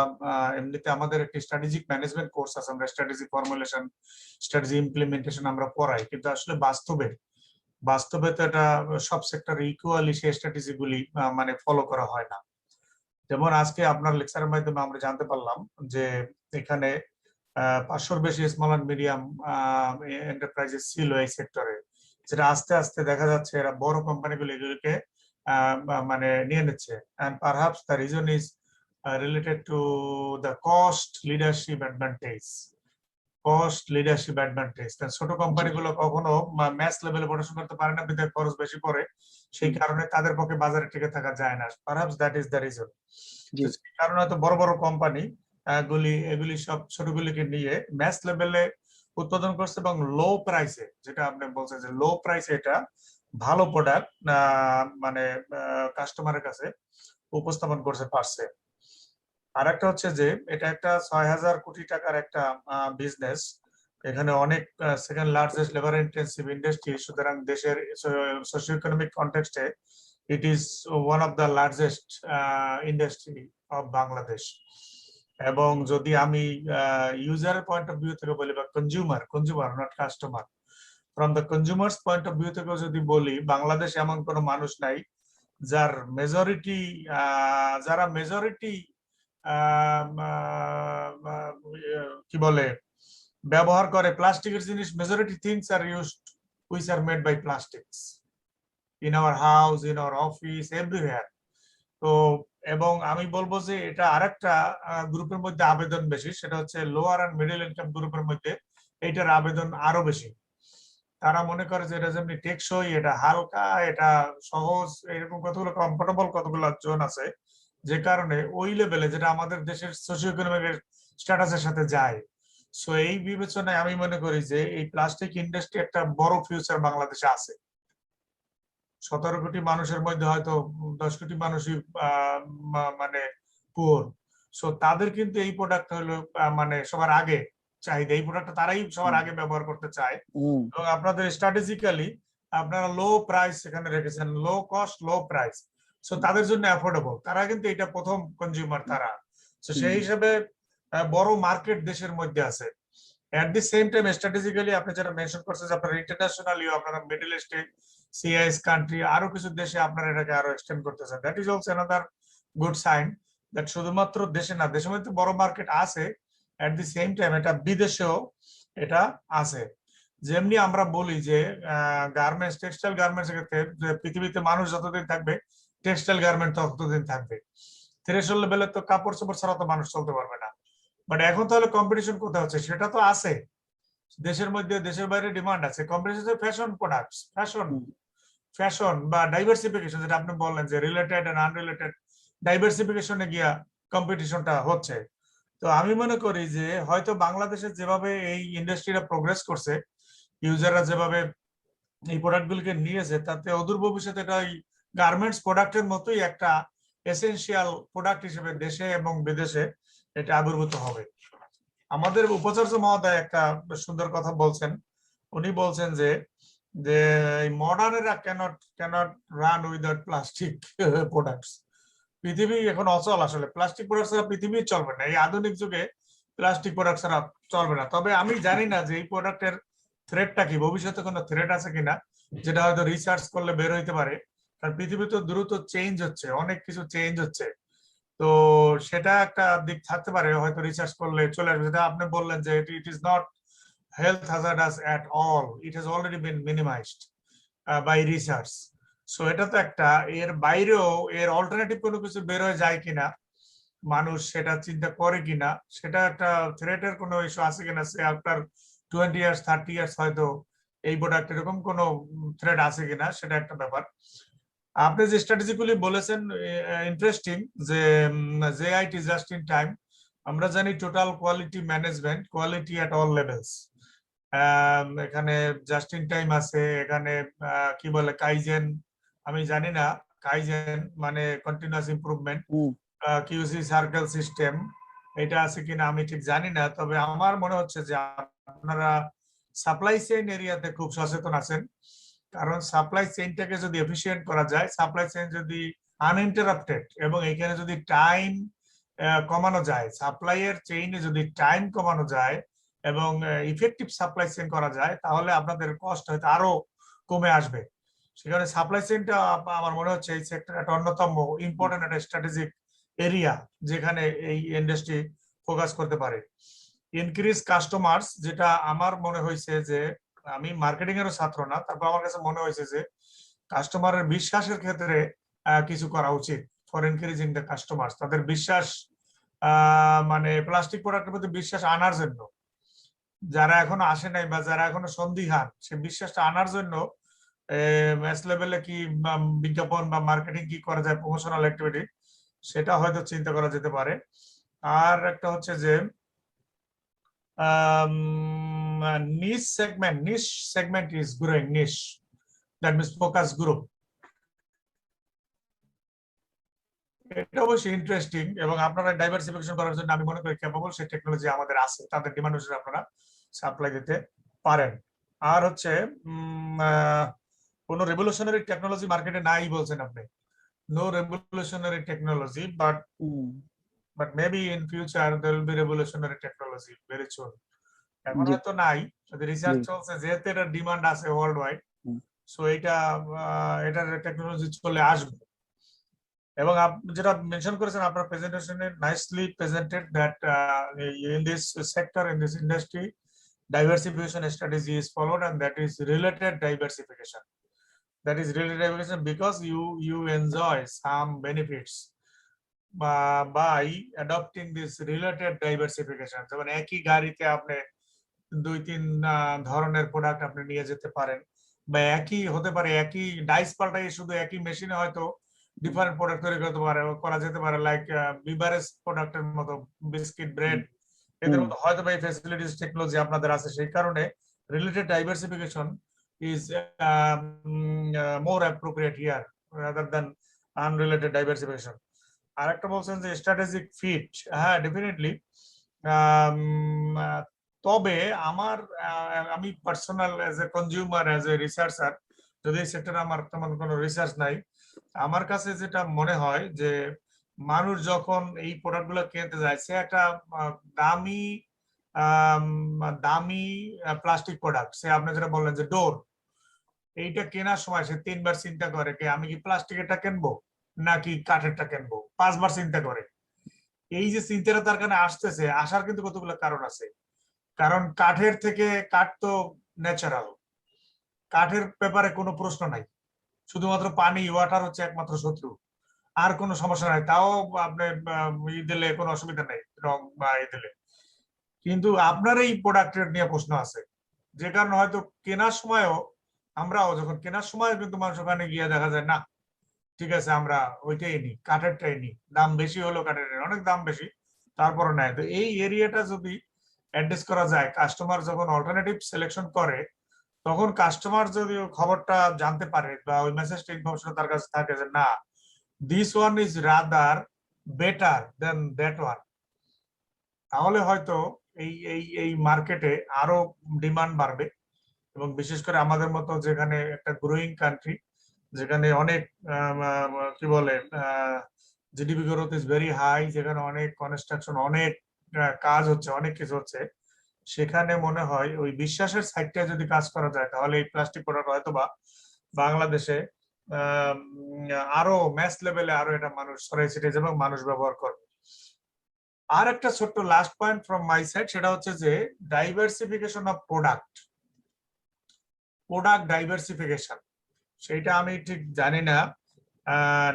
এমনিতে আমাদের একটি স্ট্র্যাটেজিক ম্যানেজমেন্ট কোর্স আছে, আমরা স্ট্র্যাটেজি ফর্মুলেশন, স্ট্র্যাটেজি ইমপ্লিমেন্টেশন আমরা পড়াই, কিন্তু আসলে বাস্তবে তো এটা সব সেক্টরে ইকুয়ালি সেই স্ট্র্যাটেজি গুলি মানে ফলো করা হয় না। যেমন আজকে আপনার লেকচারের মাধ্যমে আমরা জানতে পারলাম যে এখানে 500-র বেশি স্মল এন্ড মিডিয়াম এন্টারপ্রাইজেস ছিল এই সেক্টরে, যেটা আস্তে আস্তে দেখা যাচ্ছে এরা বড় কোম্পানিগুলো এগুলোকে মানে নিয়ে নিচ্ছে। And perhaps the reason is related to the cost leadership advantage. ছোট কোম্পানিগুলো কখনো ম্যাচ লেভেলে পড়াশোনা করতে পারে না, বিধায় খরচ বেশি পড়ে, সেই কারণে তাদের পক্ষে বাজারে টিকে থাকা যায় না। Perhaps that is the reason. সেই কারণে হয়তো বড় বড় কোম্পানি এগুলি সব ছোটগুলিকে নিয়ে ম্যাচ লেভেলে উৎপাদন করছে এবং লো প্রাইসে, যেটা আপনি বলছেন যে লো প্রাইসে এটা ভালো প্রোডাক্ট মানে কাস্টমারের কাছে উপস্থাপন করতে পারছে। আর একটা হচ্ছে যে এটা একটা 6000 কোটি টাকার একটা বিজনেস, এখানে অনেক second largest labour intensive industry, সুতরাং দেশের সোশিও ইকোনমিক কনটেক্সটে it is one of the largest industry of Bangladesh. এবং যদি আমি ইউজারের পয়েন্ট অফ ভিউ থেকে বলি, বা consumer not customer, from the consumers point of view থেকে যদি বলি, বাংলাদেশ এমন কোনো মানুষ নাই যারা মেজরিটি কি বলে ব্যবহার করে প্লাস্টিকের জিনিস, majority things are used which are made by plastics in our house, in our office, everywhere. তো এবং আমি বলবো যে এটা আরেকটা গ্রুপের মধ্যে আবেদন বেশি, সেটা হচ্ছে লোয়ার এন্ড মিডল ইনকাম গ্রুপের মধ্যে এটার আবেদন আরো বেশি। তারা মনে করে যে এটা যেমনি টেকসই, এটা হালকা, এটা সহজ, এরকম কতগুলো কমফোর্টেবল কতগুলো জোন আছে, যে কারণে ওই লেভেলে যেটা আমাদের দেশের সোশিও ইকোনমিক স্ট্যাটাসের সাথে যায়। সো এই বিবেচনায় আমি মনে করি যে এই প্লাস্টিক ইন্ডাস্ট্রি একটা বড় ফিউচার বাংলাদেশে আছে। 17 কোটি মানুষের মধ্যে হয়তো 10 কোটি মানুষই মানে পুয়ার। সো তাদের কিন্তু এই প্রোডাক্ট হলো মানে সবার আগে চাহিদা, এই প্রোডাক্টটা তারাই সবার আগে ব্যবহার করতে চায়। এবং আপনাদের স্ট্র্যাটেজিক্যালি আপনারা লো প্রাইস এখানে রেখেছেন, low cost low price, so তাদের জন্য অ্যাফোর্ডেবল, তারা কিন্তু এটা প্রথম কনজিউমার তারা। সো সেই হিসেবে বড় মার্কেট দেশের মধ্যে আছে। এট দি সেম টাইম স্ট্র্যাটেজিক্যালি আপনি যেটা মেনশন করছেন যে আপনারা ইন্টারন্যাশনালি আপনারা মিডল ইস্টে সিআইএস কান্ট্রি আরো কিছু দেশে আপনারা এটাকে আরো এক্সটেন্ড করতেছেন, that is also another good sign that শুধুমাত্র দেশে না, দেশের মধ্যে বড় মার্কেট আছে, এট দি সেম টাইম এটা বিদেশেও এটা আছে। যেমনি আমরা বলি যে গার্মেন্টস, টেক্সটাইল গার্মেন্টস এর ক্ষেত্রে পৃথিবীতে মানুষ যতদিন থাকবে টেক্সটাইল গার্মেন্ট ততদিন থাকবে। থ্রেশহোল্ড লেভেলে তো কাপড় চোপড় ছাড়া তো মানুষ চলতে পারবে না। বাট এখন তাহলে কম্পিটিশন কোথায় হচ্ছে? সেটা তো আছে দেশের মধ্যে, দেশের বাইরে ডিমান্ড আছে। কম্পিটিশন ফ্যাশন প্রোডাক্টস, ফ্যাশন বা ডাইভার্সিফিকেশন, যেটা আপনি বললেন যে রিলেটেড এন্ড আনরিলেটেড ডাইভার্সিফিকেশনে গিয়া কম্পিটিশনটা হচ্ছে। তো আমি মনে করি যে হয়তো বাংলাদেশে যেভাবে এই ইন্ডাস্ট্রিটা প্রোগ্রেস করছে, ইউজাররা যেভাবে এই প্রোডাক্টগুলোকে নিয়েছে, তাতে অদূর ভবিষ্যতে এটা গার্মেন্টস প্রোডাক্টের মতোই একটা এসেনশিয়াল প্রোডাক্ট হিসেবে দেশে এবং বিদেশে এটা আবির্ভূত হবে। আমাদের উপাচার্য মহোদয় একটা সুন্দর কথা বলছেন, উনি বলছেন যে মডার্নেরা cannot run without plastic products. পৃথিবী এখন অচল, আসলে প্লাস্টিক প্রোডাক্ট ছাড়া পৃথিবী চলবে না, এই আধুনিক যুগে প্লাস্টিক প্রোডাক্ট ছাড়া চলবে না। তবে আমি জানি না যে এই প্রোডাক্টের থ্রেটটা কি, ভবিষ্যতে কোনো থ্রেট আছে কিনা, যেটা হয়তো রিসার্চ করলে বের হইতে পারে। কারণ পৃথিবী তো দ্রুত চেঞ্জ হচ্ছে, অনেক কিছু চেঞ্জ হচ্ছে, তো সেটা একটা দিক থাকতে পারে, হয়তো রিসার্চ করলে চলে আসবে। যেটা আপনি বললেন যে it is not health hazardous at all, it has already been minimized by research. So এটা তো একটা, এর বাইরেও এর অল্টারনেটিভ কোনো কিছু বের হয়ে যায় কিনা, মানুষ সেটা চিন্তা করে কিনা, সেটা একটা থ্রেটের কোনো ইস্যু আছে কিনা, সে আফটার 20 ইয়ার্স 30 ইয়ার্স হয়তো এই প্রোডাক্ট এরকম কোনো থ্রেট আছে কিনা, সেটা একটা ব্যাপার। আপনি যে স্ট্র্যাটেজিগুলি বলেছেন ইন্টারেস্টিং, যে জেআইটি জাস্ট ইন টাইম, আমরা জানি total quality management, quality at all levels, এখানে জাস্ট ইন টাইম আছে, এখানে কি বলে কাইজেন, আমি জানি না কাইজেন মানে continuous improvement, QC circle system এটা আছে কিনা আমি ঠিক জানি না। তবে আমার মনে হচ্ছে যে আপনারা সাপ্লাই চেইন এরিয়াতে খুব সচেতন আছেন, কারণ সাপ্লাই চেইনটাকে যদি এফিশিয়েন্ট করা যায়, সাপ্লাই চেইন যদি আনইন্টারাপ্টেড এবং এখানে যদি টাইম কমানো যায়, সাপ্লাই এর চেইনে যদি টাইম কমানো যায় এবং ইফেক্টিভ সাপ্লাই চেইন করা যায়, তাহলে আপনাদের কস্ট হয়তো আরো কমে আসবে। সেখানে সাপ্লাই চেইনটা আমার মনে হচ্ছে এই সেক্টর একটা অন্যতম ইম্পর্টেন্ট একটা স্ট্র্যাটেজিক এরিয়া, যেখানে এই ইন্ডাস্ট্রি ফোকাস করতে পারে। ইনক্রিজ কাস্টমার্স, যেটা আমার মনে হয়েছে যে, আমি মার্কেটিং এরও ছাত্র না, তারপর আমার কাছে মনে হয়েছে যে কাস্টমারের বিশ্বাসের ক্ষেত্রে কিছু করা উচিত ফর ইনক্রিজিং দ্য কাস্টমার্স, তাদের বিশ্বাস মানে প্লাস্টিক প্রোডাক্টের প্রতি বিশ্বাস আনার জন্য, যারা এখনো আসে নাই বা যারা এখনো সন্দিহান, সে বিশ্বাসটা আনার জন্য ম্যাচ লেভেলে কি বিজ্ঞাপন বা মার্কেটিং কি করা যায়, প্রমোশনাল অ্যাক্টিভিটি, সেটা হয়তো চিন্তা করা যেতে পারে। আর একটা হচ্ছে যে niche segment is growing, niche, that means focus group, এটা অবশ্যই ইন্টারেস্টিং, এবং আপনারা ডাইভার্সিফিকেশন করার জন্য আমি মনে করি ক্যাপেবল, সেই টেকনোলজি আমাদের আছে, তাদের ডিমান্ড অনুসারে আপনারা সাপ্লাই দিতে পারেন। আর হচ্ছে কোনো রেভলিউশনারি টেকনোলজি মার্কেটে নাই বলছেন আপনি, no revolutionary technology, but maybe in future there will be revolutionary technology very soon. এখন হয়তো নাই, যদি রিসার্চ চলছে, যেহেতু এটার ডিমান্ড আছে ওয়ার্ল্ড ওয়াইড, সো এটার টেকনোলজি চলে আসবে। এবং যেটা মেনশন করেছেন আপনার প্রেজেন্টেশনে, nicely presented that in this sector, in this industry, diversification strategy is followed, and that is related diversification. That is related diversification because you enjoy some benefits by adopting this related diversification. যেমন একই গাড়িতে আপনি 2-3 ধরনের product আপনি নিয়ে যেতে পারেন, বা একই হতে পারে, একই ডাইস পাল্টাই শুধু একই মেশিনে হয়তো ডিফারেন্ট প্রোডাক্ট তৈরি করতে পারে, করা যেতে পারে, লাইক বিভারেজ প্রোডাক্টের মতো, বিস্কিট, ব্রেড, এদের মধ্যে হয়তো বা এই ফ্যাসিলিটিস টেকনোলজি আপনাদের আছে। সেই কারণে related diversification is more appropriate here rather than unrelated diversification. আর একটা বলছেন যে স্ট্র্যাটেজিক ফিট, হ্যাঁ ডেফিনেটলি। তবে আমি personal as a consumer, as a researcher, যদি এই সেক্টরে আমার তেমন কোনো রিসার্চ নাই, আমার কাছে যেটা মনে হয় যে মানুষ যখন এই প্রোডাক্টগুলো কিনতে যায়, সে একটা দামি দামি প্লাস্টিক প্রোডাক্ট, সে আপনি যেটা বললেন যে ডোর, এইটা কেনার সময় সে 3 বার চিন্তা করে যে আমি কি প্লাস্টিকেরটা কিনবো নাকি কাঠেরটা কিনবো, 5 বার চিন্তা করে। এই যে চিন্তাটা তার কারণে আসতেছে, আসার কিন্তু কতগুলো কারণ আছে। কারণ কাঠের থেকে, কাঠ তো ন্যাচারাল, কাঠের ব্যাপারে কোনো প্রশ্ন নাই, শুধুমাত্র পানি, ওয়াটার হচ্ছে একমাত্র শত্রু, আর কোনো সমস্যা নাই, তাও আপনি দিলে কোনো অসুবিধা নেই, রং বা দিলে। কিন্তু আপনার এই প্রোডাক্টের নিয়ে প্রশ্ন আছে, যে কারণে হয়তো কেনার সময়ও, আমরাও যখন কেনার সময় কিন্তু মানুষ ওখানে গিয়ে দেখা যায় না, ঠিক আছে আমরা ওইটাই নিই, কাঠেরটাই নিই, দাম বেশি হলো, কাঠের অনেক দাম বেশি, তারপরে নেয়। তো এই এরিয়াটা যদি অ্যাড্রেস করা যায়, কাস্টমার যখন অল্টারনেটিভ সিলেকশন করে, তখন কাস্টমার যদি খবরটা জানতে পারে বা ওই মেসেজটা, ইনফরমেশন তার কাছে থাকে যে না, this one is rather better then that one, তাহলে হয়তো এই মার্কেটে আরো ডিমান্ড বাড়বে। এবং বিশেষ করে আমাদের মতো যেখানে একটা গ্রোয়িং কান্ট্রি, যেখানে অনেক কি বলে GDP growth is very high, যেখানে অনেক কনস্ট্রাকশন, অনেক কাজ হচ্ছে, অনেক কিছু হচ্ছে, সেখানে মনে হয় ওই বিশ্বাসের সাইডটা যদি কাজ করা যায়, তাহলে এই প্লাস্টিক প্রোডাক্ট হয়তো বা বাংলাদেশে আরো ম্যাস লেভেলে আরো এটা মানুষ ছড়াই ছিটে যাবে এবং মানুষ ব্যবহার করবে। আর একটা ছোট্ট last point from my side, সেটা হচ্ছে যে ডাইভার্সিফিকেশন অফ প্রোডাক্ট ডাইভার্সিফিকেশন, সেটা আমি ঠিক জানি না।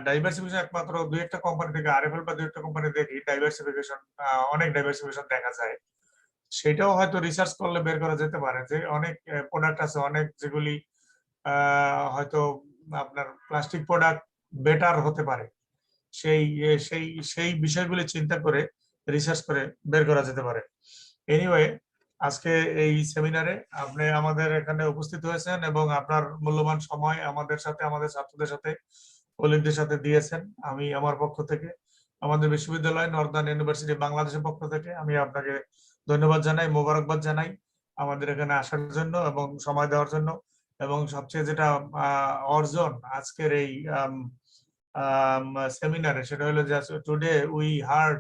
ডাইভার্সিফিকেশন একমাত্র 2-1টা কোম্পানি থেকে, আরএফএল বা 2-1টা কোম্পানি দেখি ডাইভার্সিফিকেশন, অনেক ডাইভার্সিফিকেশন দেখা যায়। সেটাও হয়তো রিসার্চ করলে বের করা যেতে পারে যে অনেক প্রোডাক্ট আছে, অনেক যেগুলি হয়তো আপনার প্লাস্টিক প্রোডাক্ট বেটার হতে পারে, সেই সেই সেই বিষয়গুলি চিন্তা করে রিসার্চ করে বের করা যেতে পারে। এনিওয়ে, আজকে এই সেমিনারে আপনি আমাদের এখানে উপস্থিত হয়েছেন এবং আপনার মূল্যবান সময় আমাদের সাথে, আমাদের ছাত্রদের সাথে, কলিগদের সাথে দিয়েছেন। আমি আমার পক্ষ থেকে, আমাদের বিশ্ববিদ্যালয় নর্দার্ন ইউনিভার্সিটি বাংলাদেশের পক্ষ থেকে আমি আপনাকে ধন্যবাদ জানাই, মোবারকবাদ জানাই আমাদের এখানে আসার জন্য এবং সময় দেওয়ার জন্য। এবং সবচেয়ে যেটা অর্জন আজকের এই সেমিনারে, সেটা হলো যে today we heard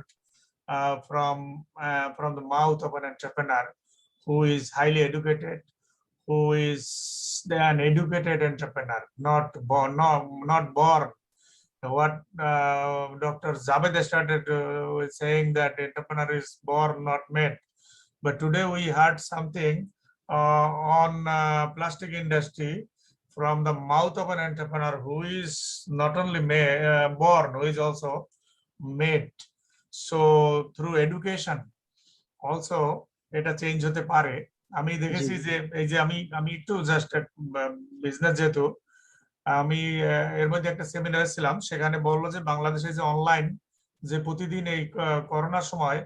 from the mouth of an entrepreneur who is highly educated, who is an educated entrepreneur, not born. What Dr. Javed started with saying that entrepreneur is born, not made. But today we heard something on plastic industry from the mouth of an entrepreneur who is not only born, who is also made. So through education also এটা change হতে পারে। আমি দেখেছি যে এই যে আমি একটু জাস্ট বিজনেস, যেহেতু আমি এর মধ্যে একটা সেমিনারে ছিলাম, সেখানে বললো যে বাংলাদেশে যে অনলাইন, যে প্রতিদিন এই করোনার সময়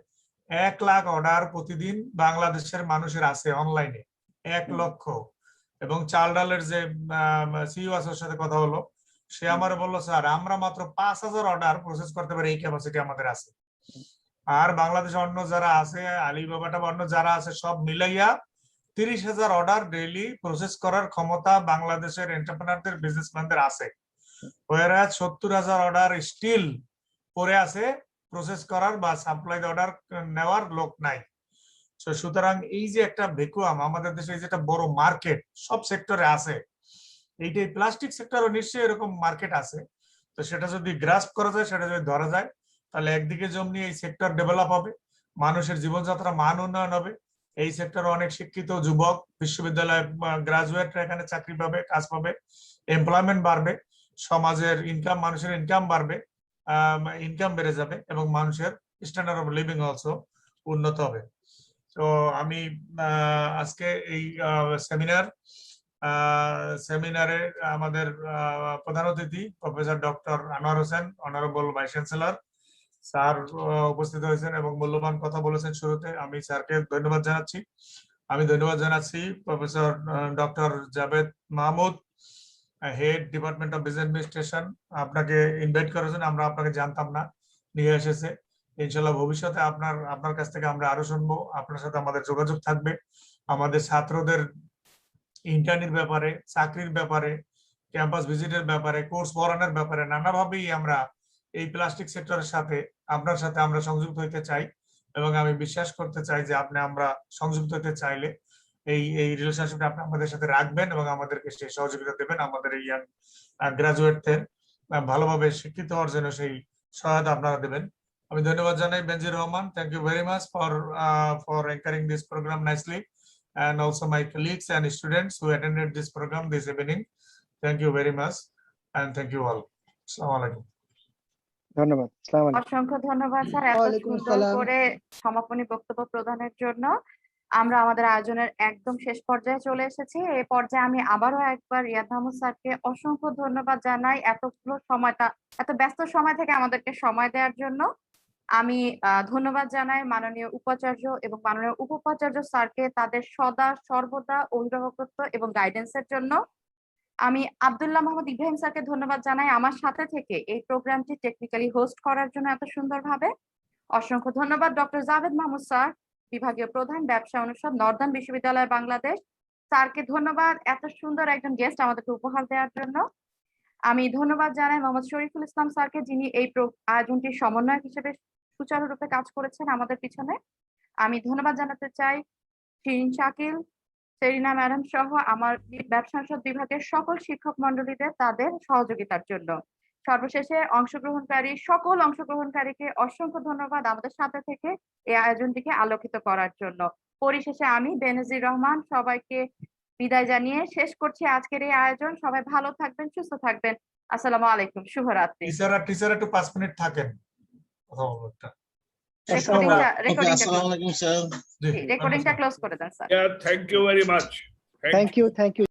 1 লাখ অর্ডার প্রতিদিন বাংলাদেশের মানুষের আছে অনলাইনে, 1 লক্ষ। এবং চাল ডালের যে সিইও আছে, ওর সাথে কথা হলো, সে আমার বললো স্যার আমরা মাত্র 5000 অর্ডার প্রসেস করতে পারি, এই ক্যাপাসিটি আমাদের আছে। আর বাংলাদেশে অন্য যারা আছে, আলিবাবাটা অন্য যারা আছে, সব মিলাইয়া 30,000 অর্ডার ডেইলি প্রসেস করার ক্ষমতা বাংলাদেশের এন্টারপ্রেনারদের, বিজনেসম্যানদের আছে। ওয়ারাজ 70,000 অর্ডার স্টিল পড়ে আছে প্রসেস করার বা সাপ্লাই অর্ডার নেওয়ার লোক নাই। সুতরাং এই যে একটা ভ্যাকুয়াম আমাদের দেশে, এই যে একটা বড় মার্কেট সব সেক্টরে আছে, এইটাই প্লাস্টিক সেক্টরও নিশ্চয়ই এরকম মার্কেট আছে। তো সেটা যদি গ্রাস্প করা যায়, সেটা যদি ধরা যায়, তাহলে একদিকে যেমনি এই সেক্টর ডেভেলপ হবে, মানুষের জীবনযাত্রা মান উন্নয়ন হবে, এই সেক্টরে অনেক শিক্ষিত যুবক বিশ্ববিদ্যালয় গ্রাজুয়েটরা এখানে চাকরি পাবে, কাজ পাবে, এমপ্লয়মেন্ট বাড়বে, সমাজের ইনকাম, মানুষের ইনকাম বাড়বে, ইনকাম বেড়ে যাবে এবং মানুষের স্ট্যান্ডার্ড অফ লিভিং অলসো উন্নত হবে। তো আমি আজকে এই সেমিনারে আমাদের প্রধান অতিথি professor doctor Anwar Hossain, honourable vice chancellor sir উপস্থিত হয়েছেন এবং মূল্যবান কথা বলেছেন শুরুতে। আমি স্যারকে ধন্যবাদ জানাচ্ছি। আমি ধন্যবাদ জানাচ্ছি professor doctor Javed Mahmud, head department of business administration. আপনাকে ইনভাইট করেছেন, আমরা আপনাকে জানতাম না, নিয়ে এসেছে। ইনশাল্লাহ ভবিষ্যতে আপনার কাছ থেকে আমরা আরো শুনবো, আপনার সাথে আমাদের যোগাযোগ থাকবে। আমাদের ছাত্রদের ইন্টার্নির ব্যাপারে, চাকরির ব্যাপারে, ক্যাম্পাস ভিজিটের ব্যাপারে, কোর্স পড়ানোর ব্যাপারে নানাভাবেই আমরা এই প্লাস্টিক সেক্টরের সাথে আপনার সাথে আমরা সংযুক্ত হতে চাই এবং আমি বিশ্বাস করতে চাই যে আমরা সংযুক্ত হতে চাইলে এই রিলেশনশিপটা আপনি আমাদের সাথে রাখবেন এবং আমাদেরকে সেই সহযোগিতা দেবেন, আমাদের এই ইয়াং গ্রাজুয়েটদের ভালোভাবে শিক্ষিত হওয়ার জন্য সেই সহায়তা আপনারা দেবেন। আমি ধন্যবাদ জানাই Benazir Rahman. Thank you very much for anchoring this program nicely, and also my colleagues and students who attended this program this evening. Thank you very much and thank you all. Assalamu alaikum. ধন্যবাদ। আসসালামু আলাইকুম। অসংখ্য ধন্যবাদ sir এত ওয়ালাইকুম সুন্দর আসসালাম। করে সমাপনী বক্তব্য প্রদানের জন্য। আমরা আমাদের আয়োজনের একদম শেষ পর্যায়ে চলে এসেছি। এই পর্যায়ে আমি আবারও একবার রিয়াদ মাহমুদ স্যারকে অসংখ্য ধন্যবাদ জানাই এতগুলো সময়টা, এত ব্যস্ত সময় থেকে আমাদেরকে সময় দেওয়ার জন্য। আমি ধন্যবাদ জানাই মাননীয় উপাচার্য এবং মাননীয় উপাচার্য স্যারকে তাদের সদা সর্বদা অভিভাবকত্ব এবং গাইডেন্সের জন্য। আমি আব্দুল্লাহ মোহাম্মদ ইব্রাহিম স্যারকে ধন্যবাদ জানাই আমার সাথে থেকে এই প্রোগ্রামটি টেকনিক্যালি হোস্ট করার জন্য এত সুন্দরভাবে। অসংখ্য ধন্যবাদ ডক্টর জাভেদ মাহমুদ স্যার, বিভাগীয় প্রধান ব্যবসা অনুষদ নর্দার্ন বিশ্ববিদ্যালয় বাংলাদেশ। স্যারকে ধন্যবাদ এত সুন্দর একজন গেস্ট আমাদেরকে উপহার দেওয়ার জন্য। আমি ধন্যবাদ জানাই মোহাম্মদ শরীফুল ইসলাম স্যারকে, যিনি এই আয়োজনটির সমন্বয়ক হিসেবে সুচারুরূপে কাজ করেছেন আমাদের পিছনে। আমি ধন্যবাদ জানাতে চাই শিরিন শাকিল, সেরিনা ম্যাডাম সহ আমার ব্যবসা অনুষদ বিভাগের সকল শিক্ষক মন্ডলীদের তাদের সহযোগিতার জন্য। সর্বশেষে সকল অংশগ্রহণকারীকে অসংখ্য ধন্যবাদ আমাদের সাথে থেকে এই আয়োজনটিকে আলোকিত করার জন্য। পরিশেষে আমি বেনজির রহমান সবাইকে বিদায় জানিয়ে শেষ করছি আজকের এই আয়োজন। সবাই ভালো থাকবেন, সুস্থ থাকবেন। আসসালামু আলাইকুম, শুভরাত্রি। টিচার একটু 5 মিনিট থাকেন, কথা বলবো একটা। রেকর্ডিংটা ক্লোজ করে দেন sir. Yeah, thank you very much. Thank you.